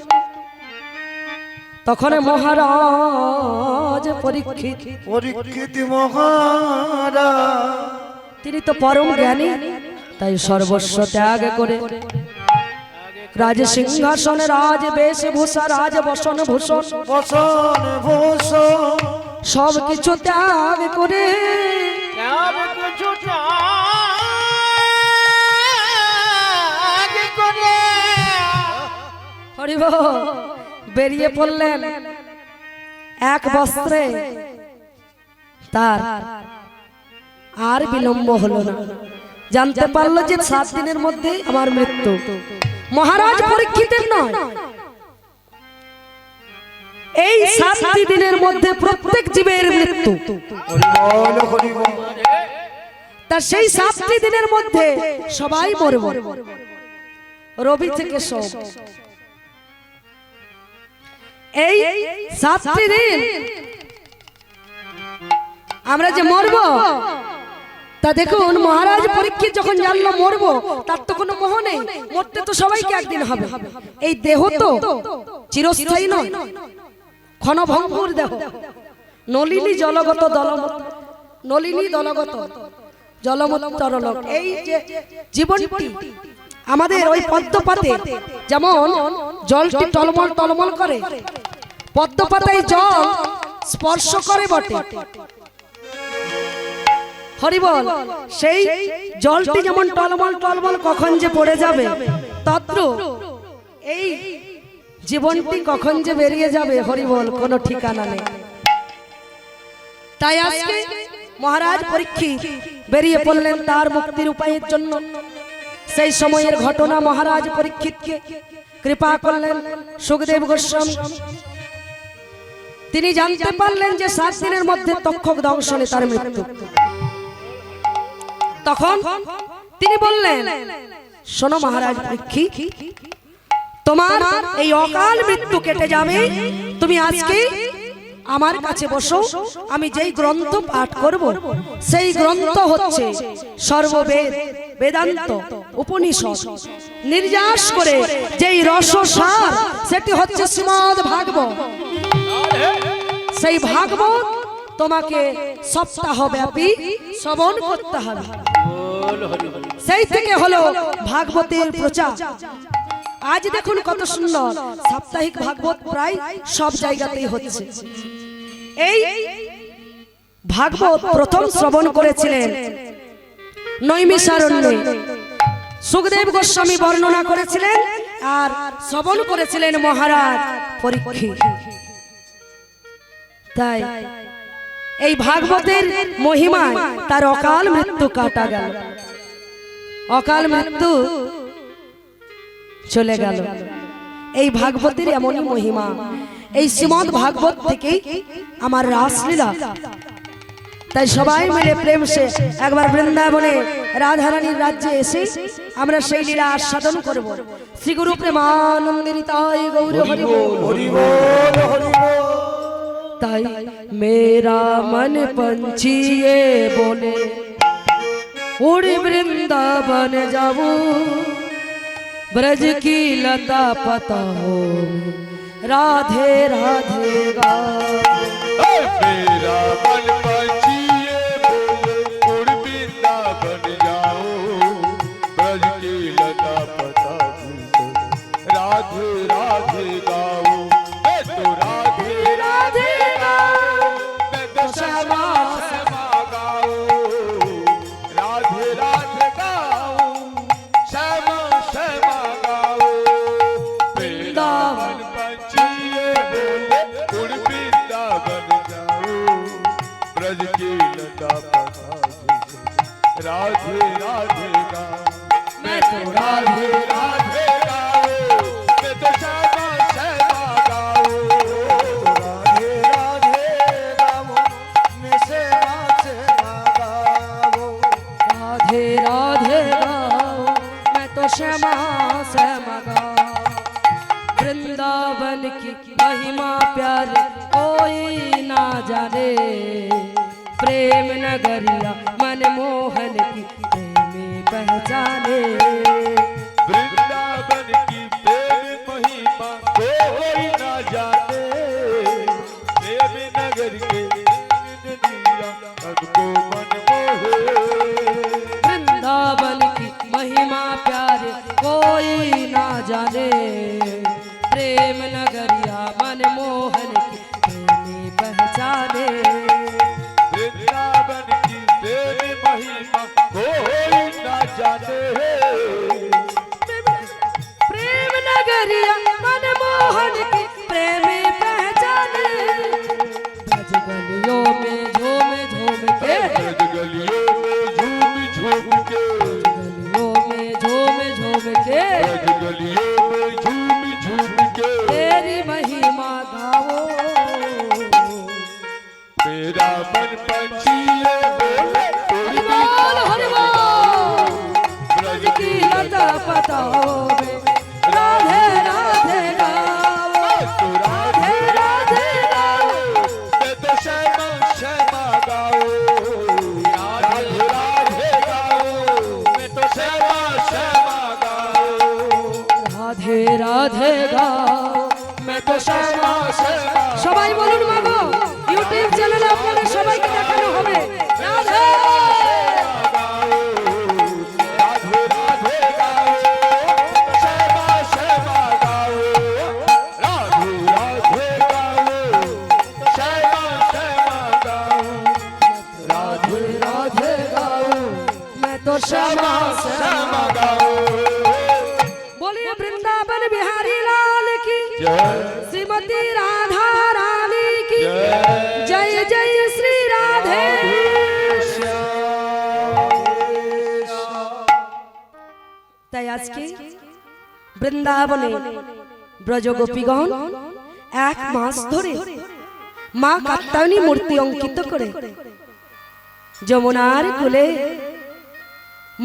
তখন মহারাজ পরীক্ষিত মহারাজ, তিনি তো পরম জ্ঞানী, তাই সর্বস্ব ত্যাগ করে রাজ সিংহাসনে, রাজ বেশভূষা, রাজ বসন ভূষণ, সব কিছু ত্যাগ করে হরি বল। বেরিয়ে পড়লেন এক বস্ত্রে, তার আর বিলম্ব হলো না। জানতে পারলো যে 7 দিনের মধ্যে আমার মৃত্যু। মহারাজ পরীক্ষিতের নয়, এই 7 দিনের মধ্যে প্রত্যেক জীবের মৃত্যু। বল হরি বল। তা সেই 7 দিনের মধ্যে সবাই মরব, রবি থেকে সোম। এই 7 দিন আমরা যে মরব, তা দেখুন মহারাজ পরীক্ষিত যখন জানলো মরব, তার তো কোনো মোহ নেই, মরতে তো সবাইকে একদিন হবে। এই দেহ তো চিরস্থায়ী নয়, ক্ষণভঙ্গুর দেহ। নলিনী জলগত দলমত, নলিনী দলগত জলমত তরলক। এই যে জীবনটি আমাদের ওই পদ্মপাতে যেমন জলটি টলমল টলমল করে, পদ্মপাতায় জল স্পর্শ করে বটে, হরিবল, সেই জলটি যেমন টলমল টলমল কখন যে পড়ে যাবে, তত্র এই জীবনটি কখন যে বেরিয়ে যাবে, হরিবল, কোনো ঠিকানা নেই। তাই আজকে মহারাজ পরীক্ষিত বেরিয়ে পড়লেন তার মুক্তির উপায়ের জন্য। সেই সময়ের ঘটনা মহারাজ পরীক্ষিতকে কৃপা করলেন সুখদেব গোস্বামী। তিনি জানতে পারলেন যে 7 দিনের মধ্যে তক্ষক দংশনে তার মৃত্যু। তখন তিনি বললেন, শোনো মহারাজ পরীক্ষিত, তোমার এই অকাল মৃত্যু কেটে যাবে, তুমি আজকে আমার কাছে বসো। আমি যেই গ্রন্থ পাঠ করব সেই গ্রন্থ হচ্ছে সর্ববেদ, বেদান্ত, উপনিষদ নির্যাস করে যেই রসসার, সেটি হচ্ছে শ্রীমদ্ ভাগবত। সেই ভাগবত তোমাকে সপ্তাহব্যাপী শ্রবণ করতে হবে। সেই থেকে হলো ভাগবতের প্রচার। আজ দেখুন কত সুন্দর সাপ্তাহিক ভাগবত প্রায় সব জায়গাতেই হচ্ছে। এই ভাগবত প্রথম শ্রবণ করেছিলেন নৈমিষারণ্যে, সুখদেব গোস্বামী বর্ণনা করেছিলেন, আর শ্রবণ করেছিলেন মহারাজ পরীক্ষিত। তাই এই ভাগবতের মহিমায় তার অকাল মৃত্যু কাটা গেল, অকাল মৃত্যু চলে গেল। এই ভাগবতের এমনই মহিমা। এই শ্রীমদ্ ভাগবত থেকেই আমার রাসলীলা। তাই সবাই মিলে প্রেম সে একবার বৃন্দাবনে রাধারানীর রাজ্যে এসে আমরা সেই লীলা আস্বাদন করব। শ্রী গুরু প্রেমানন্দের তাই গৌর হরি বল, হরি বল হরি বল। তাই মেরা মন पंछी ये बोले उड़ वृंदावन जाऊं, ब्रज की लता पता हो राधे राधे गा। मेरा मन पंछी ये बोले उड़ वृंदावन जाओ, ब्रज की लता पता हो राधे राधे गाओ। मैं तो राधे राधे गाओ, मैं तो श्यामा श्यामा गाओ, राधे राधे गाओ, श्यामा श्यामा गाओ। वृंदावन पंछी ये बोले उड़ वृंदावन जाओ, ब्रज की लता पता राधे राधे गाओ। मैं तो राधे राधे गाओ, मैं तो श्यामा श्यामा गाओ, राधे राधे गावो, मैं सेवा सेवा गावो। राधे राधे गाओ, मैं तो श्यामा श्यामा गाओ। वृंदावन की महिमा प्यारे कोई ना जाने, प्रेम नगरिया मनमोहन की प्रेमी पहचाने। वृंदावन की प्रेम महिमा कोई ना जाने, प्रेम नगर के दिया सबको मन मोहे। वृंदावन की महिमा प्यारे कोई ना जाने, प्रेम नगरिया मनमोहन की प्रेमी पहचाने। वृंदावन की प्रेम महिमा कोई ना जाने, प्रेम नगरिया मन গাও রাধে রাধে গাও রাধে রাধে গাও मैं तो श्यामा श्यामा गाओ राधे राधे गाओ मैं तो श्यामा श्यामा गाओ রাধে রাধে গাও मैं तो श्यामा श्यामा সবাই বলুন মাগো ইউটিউব চ্যানেলে আপনাদের সবাইকে দেখানো হবে রাধে राधे राधे गाओ श्यामा श्यामा गाओ राधे राधे गाओ श्यामा श्यामा गाओ राधे राधे गाओ मैं तो श्यामा श्यामा गाओ बोलिए वृंदावन बिहारी लाल की श्रीमती राधा रानी की जय जय श्री राधे তাই আজকে বৃন্দাবনে ব্রজগোপীগণ এক মাস ধরে মা কাত্যায়নী মূর্তি অঙ্কিত করে যমুনার কোলে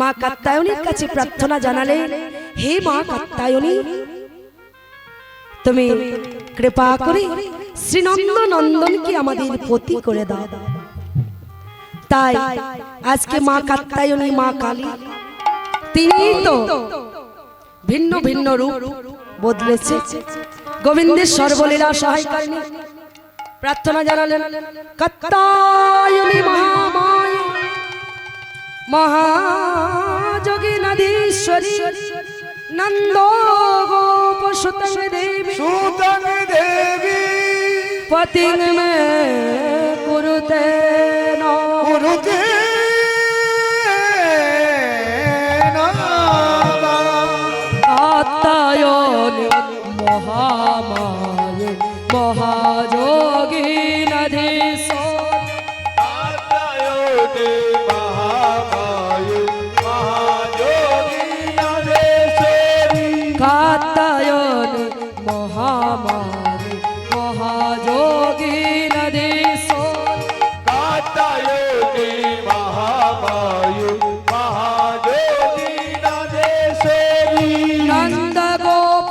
মা কাত্যায়নীর কাছে প্রার্থনা জানালে হে মা কাত্যায়নী তুমি কৃপা করে শ্রীনন্দ নন্দনকে আমাদের পতি করে দাও তাই আজকে মা কাত্যায়নী মা কালী তিনি তো ভিন্ন ভিন্ন রূপ বদলেছে গোবিন্দের সর্বলীলা সহায়কারিণী প্রার্থনা জানালেন কাত্যায়নী মহামায়া মহাযোগী নদীশ্বরী নন্দ গোপ সুতং দেবী সুতং দেবী पतिं में कुरुते नो কুরুতে कात्यायनी महामाये महायोगी नधीश्वर कात्यायनी महामाये महायोगी नरेश्वरी कात्यायनी महामाये महायोगी नधीश्वर कात्यायनी महामाये महायोगी नरेश्वरी नंद गोप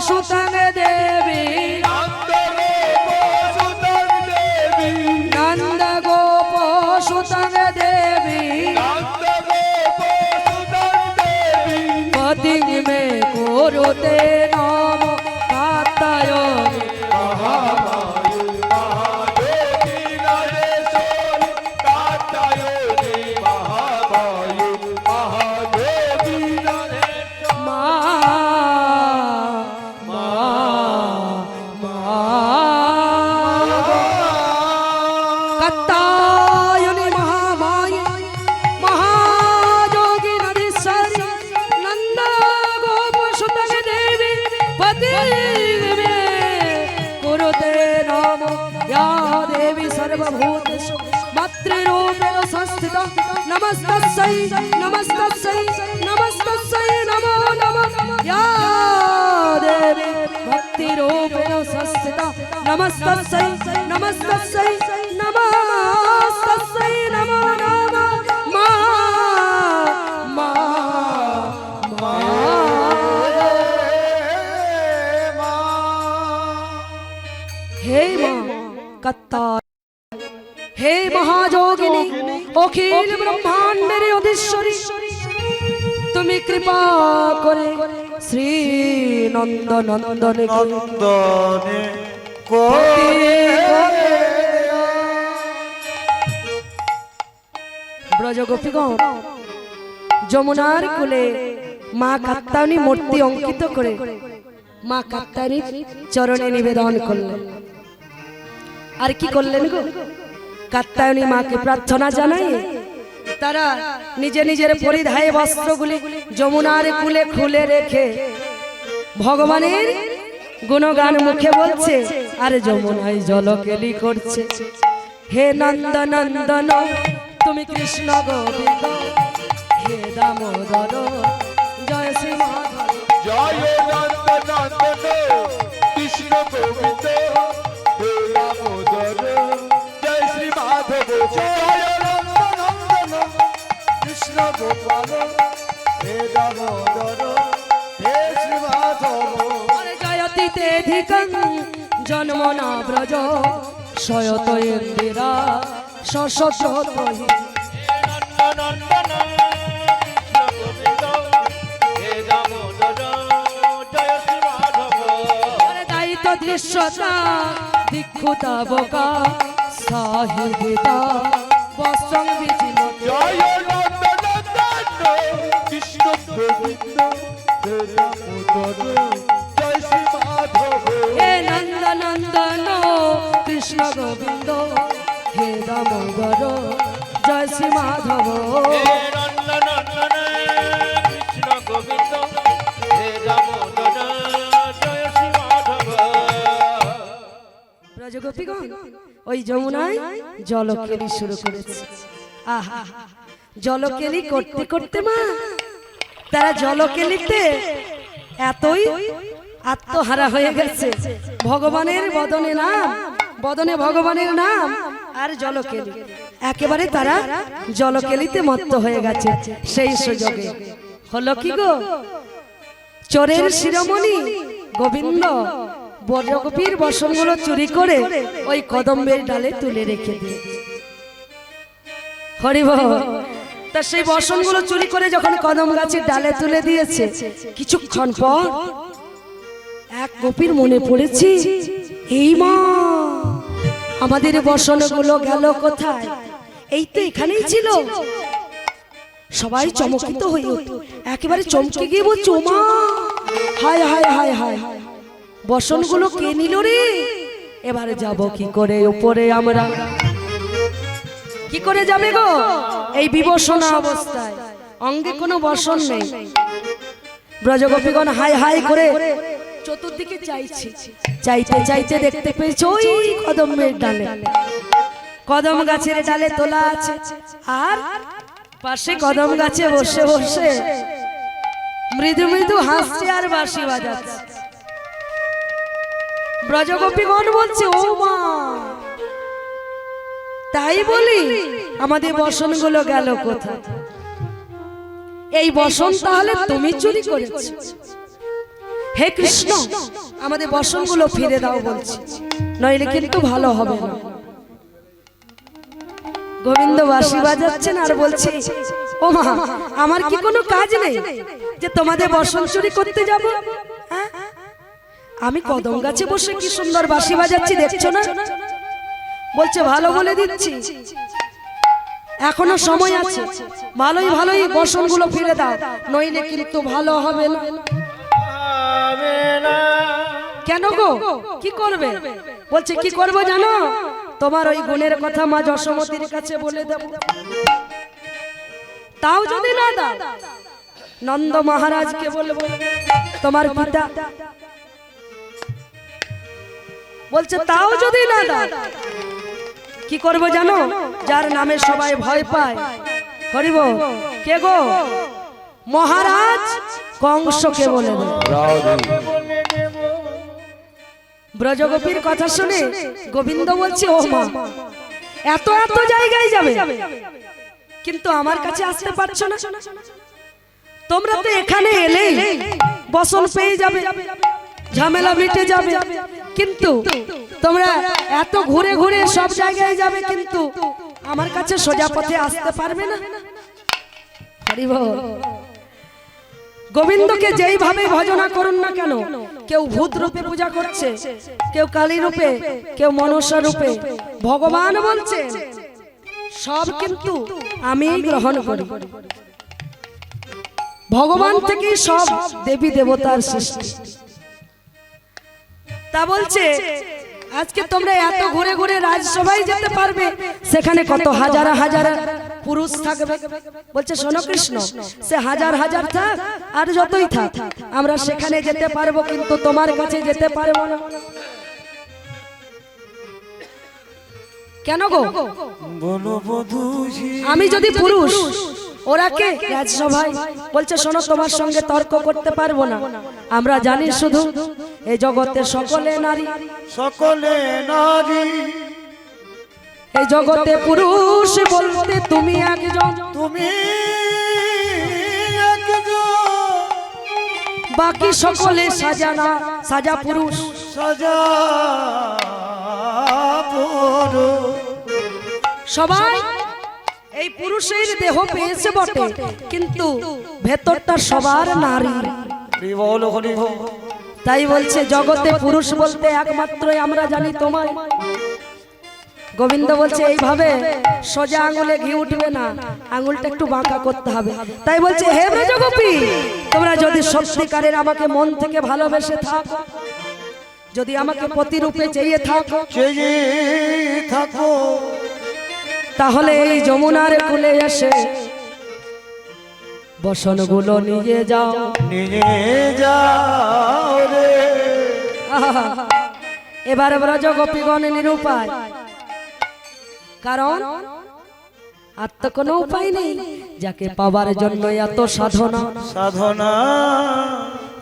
सुतंग देवी नंद गोप सुतंग देवी नंद गोप सुतंग देवी नंद गोप सुतंग देवी पतिं में कुरुते नाम कात्यायनी महामाये महायोगी नरेश्वरी कात्यायनी महामाये महायोगी नरेश्वरी कात्यायनी महामाये महायोगी नदीश्वरी नंद गोप सुतंग देवी पतिं में कुरुते नाम या देवी सर्वभूतेषु मातृरूपेण संस्थिता नमस्तस्यै नमस्तस्यै नमस्तस्यै नमो नमः या देवी भक्तिरूपेण संस्थिता नमस्तस्यै नमस्तस्यै नमस्तस्यै नमो नमः मा मा मा हे मां कत्ता हे महायोगिनी अखिल ब्रह्मांडेर अधीश्वरी তুমি কৃপা করে শ্রী নন্দ নন্দন নন্দনে করে ব্রজগোপীগণ যমুনার কোলে মা কাত্যায়নী মূর্তি অঙ্কিত করে মা কাত্যায়নীর চরণে নিবেদন করলেন আর কি করলেন গো কাত্যায়নী মাকে প্রার্থনা জানাই তারা নিজে নিজের পরিধায় বস্ত্রগুলি যমুনার কুলে খুলে রেখে ভগবানের গুণগান মুখে বলছে আর যমুনায় জলকেলি করছে হে নন্দ নন্দন তুমি কৃষ্ণ গোবিন্দ হে দামোদর জয় শ্রী মাধব জয় নন্দ নন্দন কৃষ্ণ গোবিন্দ হে দামোদর জয় শ্রী মাধব জয় নন্দ নন্দন কৃষ্ণ গোপাল হে দামোদর হে শ্রী মাধব জয়তীতে ধিকং জন্মনা ব্রজ শয়ত ইন্দিরা শশোত্রহি নন্দন কৃষ্ণ গোবিন্দ হে দামোদর জয় শ্রী মাধব দায়িত্ব দৃশ্যতা দীক্ষুতা বোকা সাহিদিতা বস্ত্রং বিচিনত জয় নন্দন কৃষ্ণ গোবিন্দ হে দামোদর জয় শ্রী মাধব হে নন্দ নন্দন কৃষ্ণ গোবিন্দ হে দামোদর জয় শ্রী মাধব হে নন্দন কৃষ্ণ গোবিন্দ হে দামোদর জয় শ্রী মাধব ব্রজগোপীগণ ওই যমুনায় জলকেলি শুরু করেছে। আহা, জলকেলি করতে করতে মা তারা জলকেলিতে এতই আত্মহারা হয়ে গেছে, ভগবানের বদনে নাম, বদনে ভগবানের নাম আর জলকেলি, একেবারে তারা জলকেলিতে মত্ত হয়ে গেছে। সেই সুযোগে হলো কি গো, চোরের শিরোমণি গোবিন্দ ব্রজগোপীর বসনগুলো চুরি করে ওই কদম্বের ডালে তুলে রেখে দিয়ে হরিবল। তা সেই বসনগুলো চুরি করে যখন কদম গাছের ডালে তুলে দিয়েছে, কিছুক্ষণ পর এক গোপীর মনে পড়েছে, এই মা আমাদের বসনগুলো গেল কোথায়? এই তো এখানেই ছিল। সবাই চমকিত হয়ে উঠল, একেবারে চমকে গিয়ে বলছে, ও মা, হায় হায় হায় হায়, বসনগুলো কে নিল রে? এবারে যাব কি করে উপরে? আমরা কি করে যাবে গো এই বিবসনা অবস্থায়? অঙ্গে কোনো বসন নেই। ব্রজগোপীগণ হাই হাই করে চতুর্দিকে চাইছে, চাইতে চাইতে দেখতে পেয়েছে ওই কদমের ডালে, কদম গাছের ডালে তোলা আছে, আর পাশে কদম গাছে বসে বসে মৃদু মৃদু হাসছে আর বাঁশি বাজাচ্ছে। ব্রজগোপীগণ বলছে, ও মা, তাই বলি আমাদের বসনগুলো গেল কোথায়? এই বসন তাহলে তুমি চুরি করেছো? হে কৃষ্ণ, আমাদের বসনগুলো ফিরে দাও বলছি, নইলে কিন্তু ভালো হবে না। গোবিন্দ বাঁশি বাজাচ্ছেন আর বলছে, ও মা, আমার কি কোনো কাজ নেই যে তোমাদের বসন চুরি করতে যাব? হ্যাঁ, আমি কদম গাছে বসে কি সুন্দর বাঁশি বাজাচ্ছি, দেখছো না? বলছে, ভালো বলে দিচ্ছি, এখনো সময় আছে, ভালোই ভালোই বসনগুলো ফিরে দাও, নইলে কিন্তু ভালো হবে না। কেন গো, কি করবে? বলছে, কি করবো জানো? তোমার ওই গুণের কথা মা যশোমতীর কাছে বলে দেব, তাও যদি না দাও নন্দ মহারাজকে বলবো, তোমার পিতা। বলছে, তাও যদি না দাও কি করবো জানো? যার নামে সবাই ভয় পায়, হরিব, কে গো? মহারাজ কংসকে বলে দেব। ব্রজগোপীর কথা শুনে গোবিন্দ বলছে, ও মা, এত এত জায়গায় যাবে কিন্তু আমার কাছে আসতে পারছো না? তোমরা তো এখানে এলেই বসন পেয়ে যাবে, ঝামেলা মিটে যাবে, কিন্তু তোমরা এত ঘুরে ঘুরে সব জায়গায় যাবে, কিন্তু আমার কাছে সোজা পথে আসতে পারবে না। হরি বল। গোবিন্দকে যেইভাবে ভজনা করুন না কেন, কেউ ভূত রূপে পূজা করছে, কেউ কালী রূপে, কেউ মনসা রূপে, ভগবান বলছে সব কিন্তু আমি গ্রহণ করি। ভগবান থেকে সব দেবী দেবতার সৃষ্টি। তা বলছে, আজকে তোমরা এত ঘুরে ঘুরে রাজসভায় যেতে পারবে, সেখানে কত হাজার হাজার পুরুষ থাকবে। বলছে, শোনো কৃষ্ণ, সে হাজার হাজার থাক আর যতই থাক, আমরা সেখানে যেতে পারবো, কিন্তু তোমার কাছে যেতে পারবো না। কেন গো? আমি যদি পুরুষ, ওরা কে রাজসভায়? বলছে, শোনো, তোমার সঙ্গে তর্ক করতে পারবো না। আমরা জানি শুধু এই জগতে সকলে নারী, সকলে নারী, এই জগতে পুরুষ বলতে তুমি একজন, তুমি একজন, বাকি সকলে সাজানা সাজা পুরুষ। সাজা পুরো সবাই এই পুরুষের দেহ পেয়েছে বটে, কিন্তু ভেতরটা সবার নারী। বল হরি বল। তাই বলছে জগতে পুরুষ বলতে একমাত্রই আমরা জানি তোমায়। গোবিন্দ বলছে এইভাবে সোজা আঙুলে ঘি উঠবে না, আঙুলটা একটু বাঁকা করতে হবে। তাই বলছে হে ব্রজগোপী, তোমরা যদি সত্যিকারের আমাকে মন থেকে ভালোবেসে থাকো, যদি আমাকে প্রতিরূপে চেয়ে থাকো, চেয়ে থাকো, তাহলে এই যমুনার কূলে এসে বসনগুলো নিয়ে যাও। নিয়ে যাও রে। আহা! এবার ব্রজগোপীগণ নিরুপায়, কারণ আর তো কোনো উপায় নেই। যাকে পাবার জন্য এত সাধনা, সাধনা,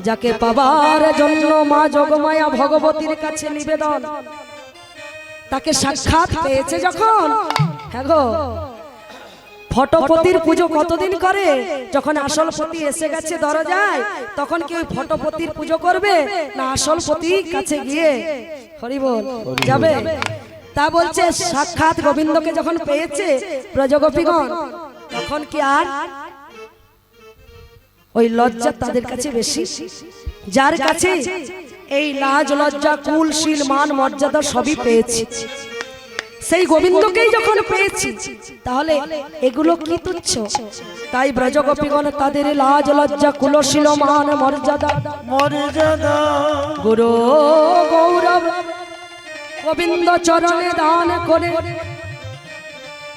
যাকে পাবার জন্য মা যোগমায়া ভগবতীর কাছে নিবেদন, তাকে সাক্ষাৎ পেয়েছে যখন। হ্যাঁ গো, ফটোপতির পুজো কতদিন করে? যখন আসল পতি এসে গেছে দরজায়, তখন কি ওই ফটোপতির পুজো করবে, না আসল পতির কাছে গিয়ে হরি বল যাবে? তা বলছে সাক্ষাৎ গোবিন্দকে যখন পেয়েছে ব্রজগোপীগণ, তখন কি আর ওই লজ্জা তাদের কাছে বেশি? যার কাছে এই লাজ লজ্জা কুলশীল মান মর্যাদা সবই পেয়েছি, সেই গোবিন্দকেই যখন পেয়েছি, তাহলে এগুলো কি তুচ্ছ? তাই ব্রজগোপীগণ তাদের লাজ লজ্জা কুলশীল মান মর্যাদা মর্যাদা গুরু গৌরব গোবিন্দ চরণে দান করে,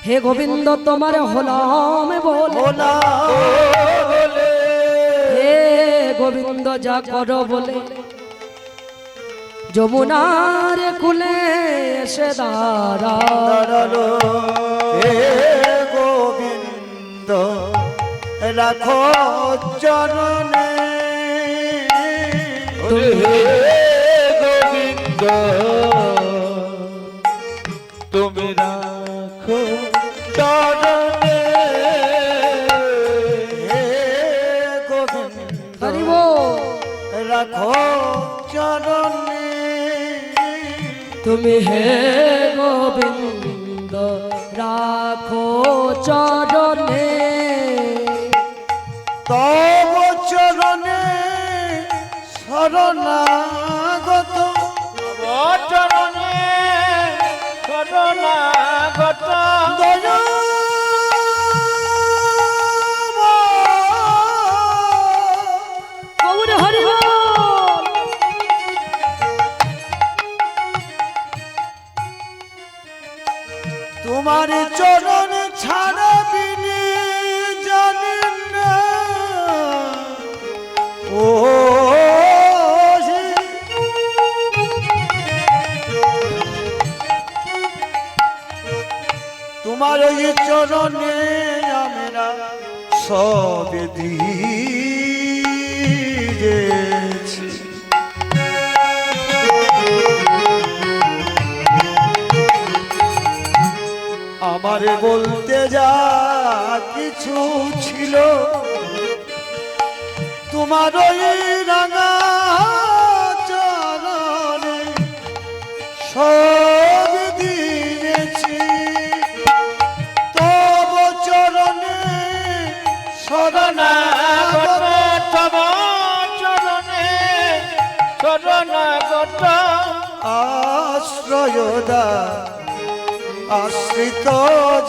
হে গোবিন্দ তোমার হলাম বলে, হে গোবিন্দ যা করো বলে, যমুনার কূলে এসে দাঁড়ালো। হে গোবিন্দ রাখো চরণে, হে গোবিন্দ তুমি রাখো চরণে, হে গোবিন্দ হরি বল। রাখো চরণে, তুমি হে গোবিন্দ রাখো চরণে, তব চরণে শরণাগত, চরণে শরণাগত, দয়া গৌর হরি বল। তোমার চরণ ছাড়া বিনি জানি না, ও তোমার ওই চরণে আমরা সব দিয়েছি। আমার বলতে যা কিছু ছিল, তোমার ওই রাঙা চরণে সব দিয়েছি। তব চরণে শরণাগত, তব চরণে শরণাগত, আশ্রয়দা আশ্রিত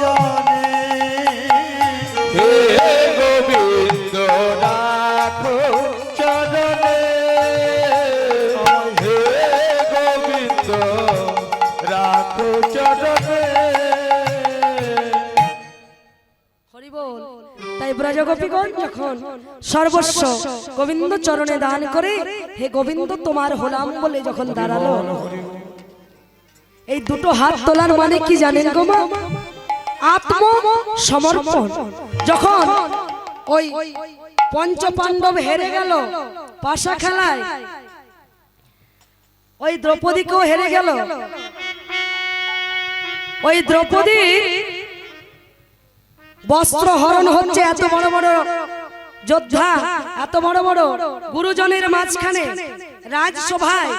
জানে, হে গোবিন্দ রাখো চরণে, হে গোবিন্দ রাখো চরণে। হরি বল। তাই ব্রজগোপীগণ যখন সর্বস্ব গোবিন্দ চরণে দান করে, হে গোবিন্দ তোমার হলাম বলে যখন দাঁড়ালো, এই দুটো হাত তোলার মানে কি জানেন গো মা? আত্ম সমর্পণ। যখন ওই পঞ্চ পাণ্ডব হেরে গেল পাশা খেলায়, ওই দ্রৌপদীকেও হেরে গেল, ওই দ্রৌপদী বস্ত্র হরণ হচ্ছে, এত বড় বড় যোদ্ধা এত বড় বড় গুরুজনের মাঝখানে রাজসভায়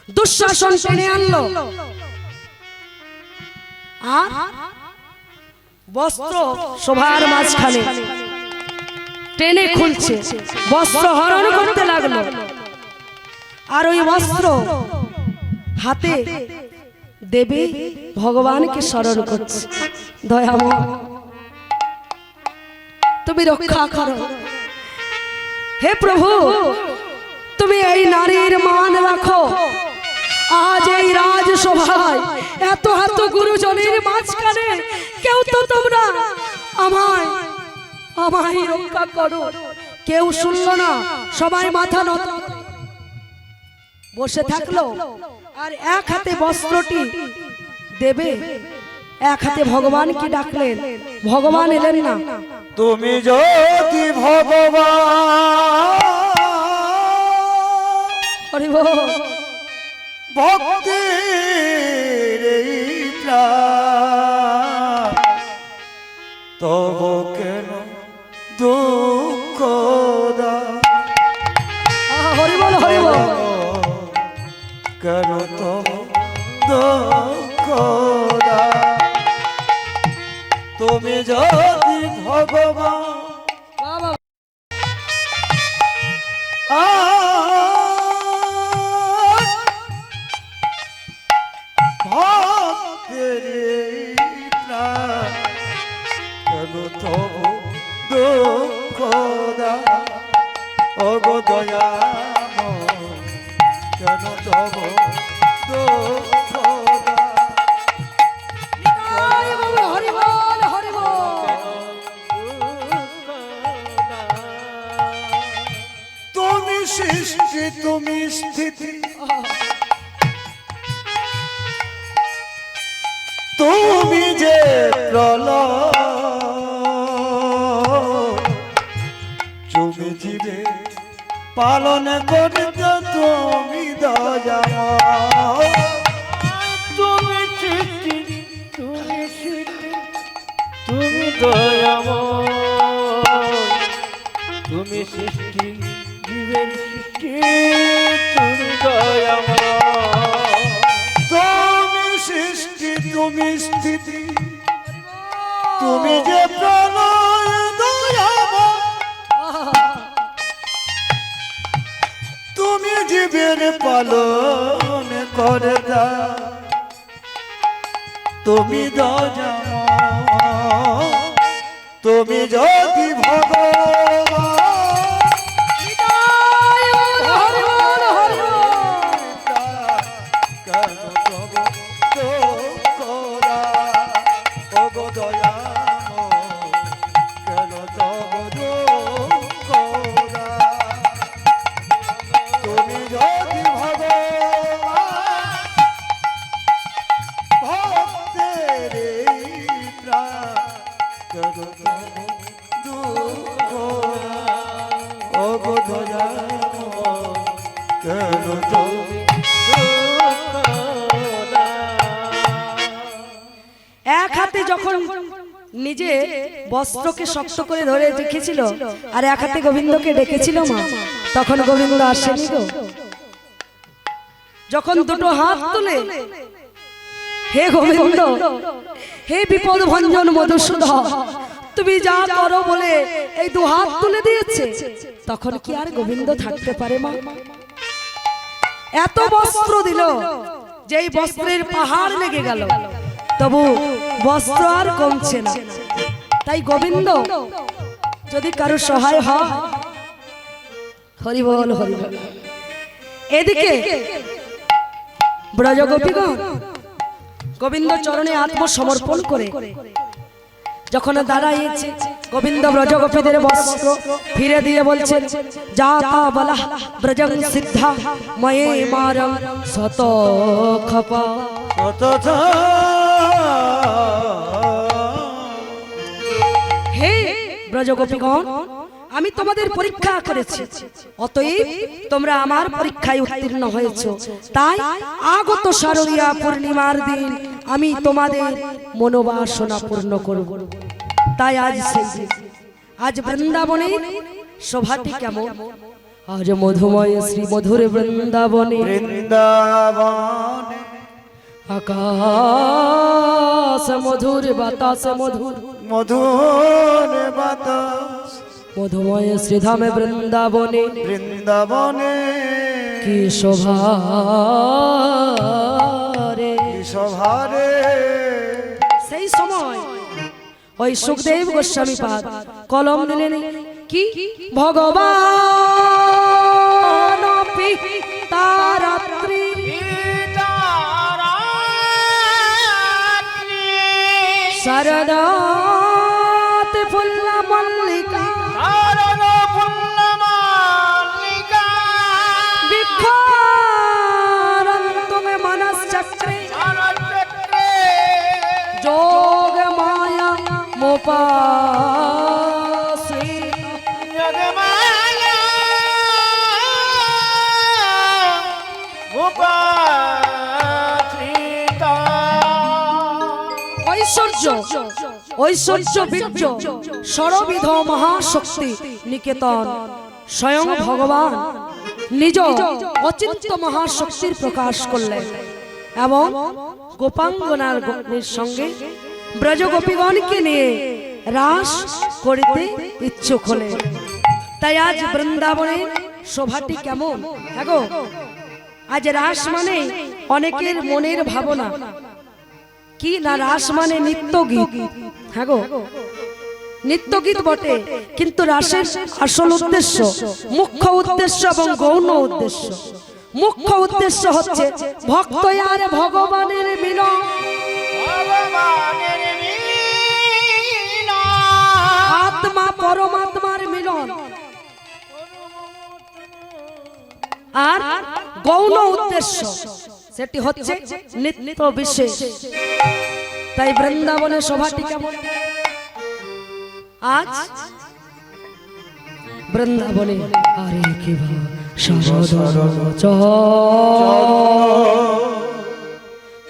দুঃশাসন টেনে আনলো, আর বস্ত্র সভার মাঝখানে টেনে খুলছে, বস্ত্র হরণ করতে লাগলো। আর ওই বস্ত্র হাতে দেবী ভগবানকে স্মরণ করছে, দয়াময় তুমি রক্ষা করো, হে প্রভু তুমি এই নারীর মান রাখো। আজ এই রাজসভায় এত এত গুরুজনের মাঝখানে কেউ তো তোমরা আমায় আমায় রক্ষা করো। কেউ শুনলো না, সবাই মাথা নত বসে থাকলো। আর এক হাতে বস্ত্রটি দেবে, এক হাতে ভগবানকে ডাকলেন, ভগবান এলেন না। তুমি যদি ভগবান হরি বল। ভক্তির এই প্রাণ, তব কেন দুঃখ দাও? হরি বল, হরি বল। কেন তব দুঃখ দাও? তুমি যদি ভগবান ভক্তের প্রাণ, কেন তব দুঃখ দাও? ওগো দয়াময়, কেন তব দুঃখ দাও? হরি বল, হরি বল। তুমি সৃষ্টি, তুমি স্থিতি, তুমি যে প্রলয়, তুমি জীবে পালন করিতে তুমি দয়াময়। তুমি সৃষ্টি, তুমি সৃষ্টি, তুমি দয়াময়, তুমি সৃষ্টি, জীবের সৃষ্টি, তুমি দয়াময়। তুমি সৃষ্টি, তুমি স্থিতি, তুমি যে প্রলয় দয়াময়, তুমি জীবের পালন করে দাও, তুমি দয়াময়। তুমি যদি ভগবান হরি বল, হরি বল। কেন তব দুঃখ দাও? ওগো দয়াময়, কেন তব দুঃখ দাও? তুমি যদি ভগবান ভক্তের এই প্রাণ, কেন তব দুঃখ দাও? ওগো দয়াময়, কেন তব এক হাতে যখন নিজে বস্ত্রকে শক্ত করে ধরে রেখেছিল, আর এক হাতে গোবিন্দকে ডেকেছিল মা, তখন গোবিন্দ আসেনি গো। যখন দুটো হাত তুলে, হে গোবিন্দ, হে বিপদ ভঞ্জন মধুসূদন, তুমি যা করো বলে এই দু হাত তুলে দিয়েছে, তখন কি আর গোবিন্দ থাকতে পারে মা? এত বস্ত্র দিল, যেই বস্ত্রের পাহাড় লেগে গেল, তবু বস্ত্র আর কমছে না। তাই গোবিন্দ যদি কারো সহায় হয়, হরি বল, হরি বল। এদিকে ব্রজগোপীগণ গোবিন্দ চরণে আত্মসমর্পণ করে যখন দাঁড়াইছে, গোবিন্দ ব্রজগোপীদের বস্ত্র ফিরে দিয়ে বলছেন, যা তা বলা ব্রজং সিদ্ধা ময়ে মারং শত খপা। হে ব্রজগোপীগণ, আমি তোমাদের পরীক্ষা করেছি, অতএব তোমরা আমার পরীক্ষায় উত্তীর্ণ হয়েছো। তাই আগত শারদীয়া পূর্ণিমার দিন আমি তোমাদের মনোবাসনা পূর্ণ করব। তাই আজ সেই দিন আজ বৃন্দাবনে শোভাটি কেমন, আজ মধুময় শ্রী মধুর বৃন্দাবনে বৃন্দাবনে আকাশ মধুর বাতাস মধুর, মধুর বাতাস মধুময় শ্রীধামে বৃন্দাবনে বৃন্দাবনে কি শোভা রে। সভারে সেই সময় ওই সুখদেব গোস্বামী পাদ কলম দিলেন, কি ভগবান পিতারাত্রি শরদাত ফুল্ল মল্লিকা বিক্ষারন্তম মনশ্চক্রে যোগ মায়া মোপাসে ঐশ্বর্য ঐশ্বর্য বীর্য সরবিধ মহাশক্তি নিকেতন স্বয়ং ভগবান নিজ অচিন্ত মহাশক্তির প্রকাশ করলেন এবং গোপাঙ্গনার সঙ্গে ব্রজগোপীগণকে নিয়ে রাস করিতে ইচ্ছুক হলেন। তাই আজ বৃন্দাবনের শোভাটি কেমন। হ্যাঁ গো, আজ রাস মানে অনেকের মনের ভাবনা কি না, রাস মানে নিত্য গীত। হ্যাঁ গো, নিত্য গীত বটে, কিন্তু রাসের আসল উদ্দেশ্য, মুখ্য উদ্দেশ্য এবং গৌণ উদ্দেশ্য, মুখ্য উদ্দেশ্য হচ্ছে ভক্ত আর ভগবানের মিলন, আত্মা পরমাত্মার মিলন। আর গৌণ উদ্দেশ্য সেটি হচ্ছে নিত্য বিশেষ। তাই বৃন্দাবনের শোভাটি কেমন। আজ বৃন্দাবনে আরে কি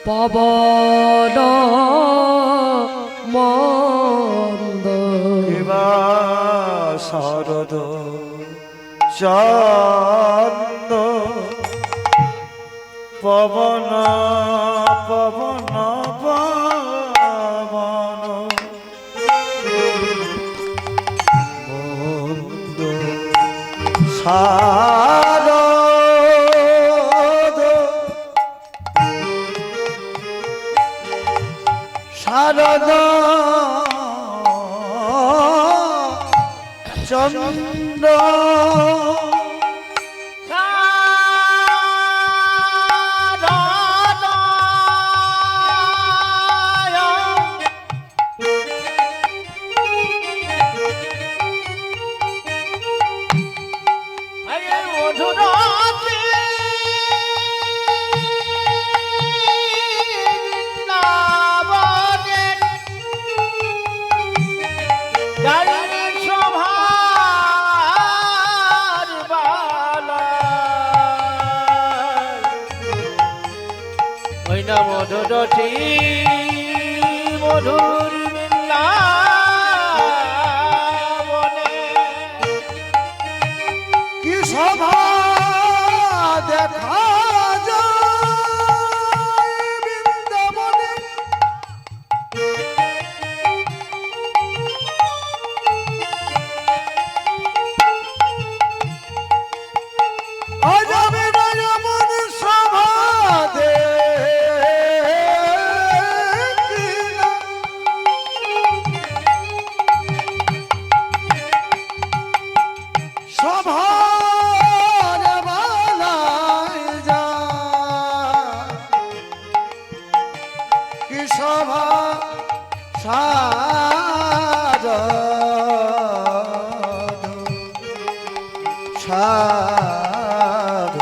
পবন মন্দ শরদ চন্দ পবন পবন পবন মন্দ শারদ শারদ চন্দ্র মধুরটি মধুর বৃন্দাবনে কি শোভা দেখা যায় বৃন্দাবনে অজবে নয়ন শোভা দে সভার বালায় যা কি সভা সারদ সারদ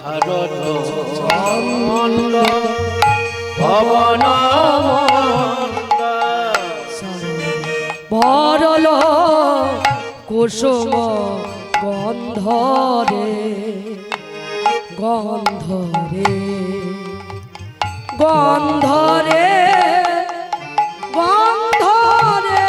শরদ চন্দ্র পবন মন্দ ভরল কুসুম গন্ধরে গন্ধরে গন্ধরে গন্ধরে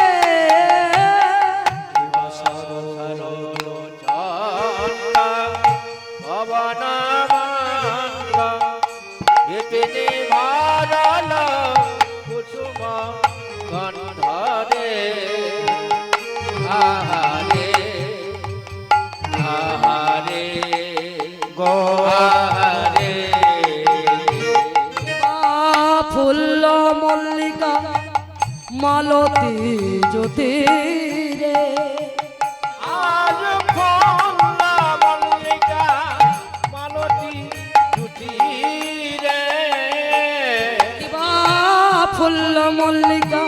ফুল্ল মল্লিকা মালতী জ্যোতি রে ফুল্ল মল্লিকা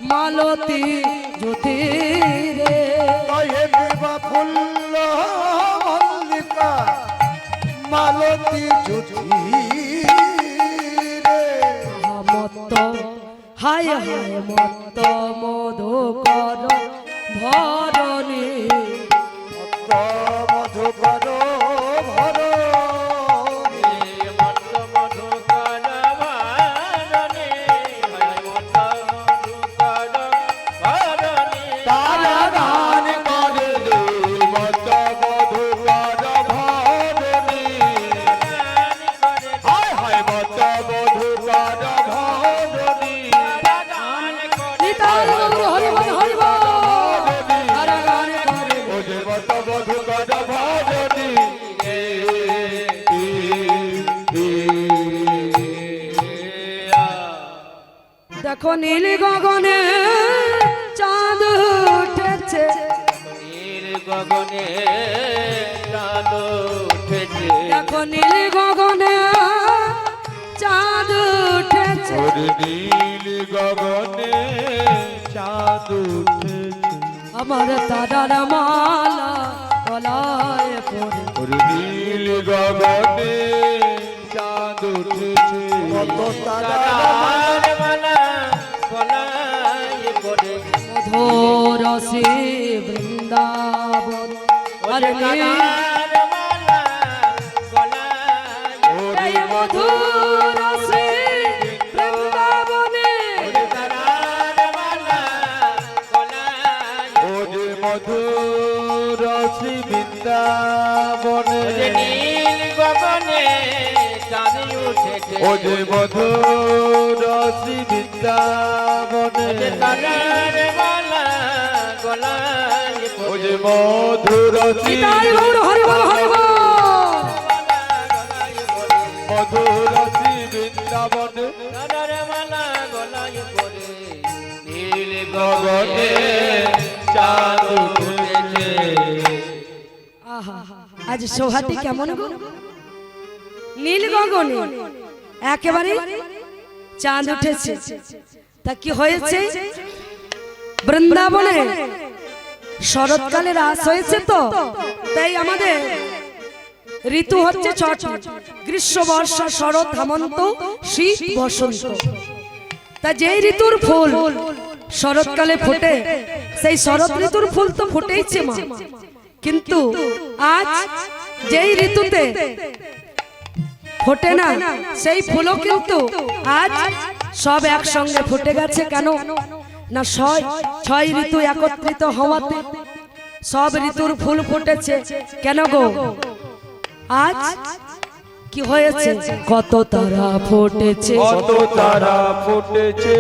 মালতী জ্যোতি রে ফুল্ল মল্লিকা মালতী জ্যোতি রে মত হায় হায় মত মধুকর ভরণী মধুকর দেখো নীল গগনে চাঁদ উঠেছে নীল গগনে চাঁদ উঠেছে দেখো নীল গগনে চাঁদ উঠেছে নীল গগনে চাঁদ উঠেছে আমার তারার মালা গলায় পড়ে নীল গগনে চাঁদ উঠেছে কত তারা মধুরসে বৃন্দাবন আরে এই মধুরসে বৃন্দাবনে মধুরসি বৃন্দাবনে নীল গগনে চাঁদ উঠেছে ও যে মধুরসি বৃন্দাবনে ও যে মধুরসি তাই গৌর হরি বল হরি বল মধুরসি বৃন্দাবনে নীল গগনে চাঁদ উঠেছে আহা আজ সোহাটি কেমন গো নীল গগনে একেবারে চাঁদ উঠেছে তা কি হয়েছে বৃন্দাবনে শরৎকালে রাস হয়েছে তো তাই আমাদের ঋতু হচ্ছে ছটি গ্রীষ্ম বর্ষা শরৎ হেমন্ত শীত বসন্ত তা যেই ঋতুর ফুল শরৎকালে ফোটে সেই শরৎ ঋতুর ফুল তো ফুটেইছে মা কিন্তু আজ যেই ঋতুতে ফোটে না সেই ফুলও কিন্তু আজ সব একসঙ্গে ফুটে গেছে কেন না ছয় ঋতু একত্রিত হওয়াতে সব ঋতুর ফুল ফুটেছে কেন গো আজ কি হয়েছে কত তারা ফুটেছে কত তারা ফুটেছে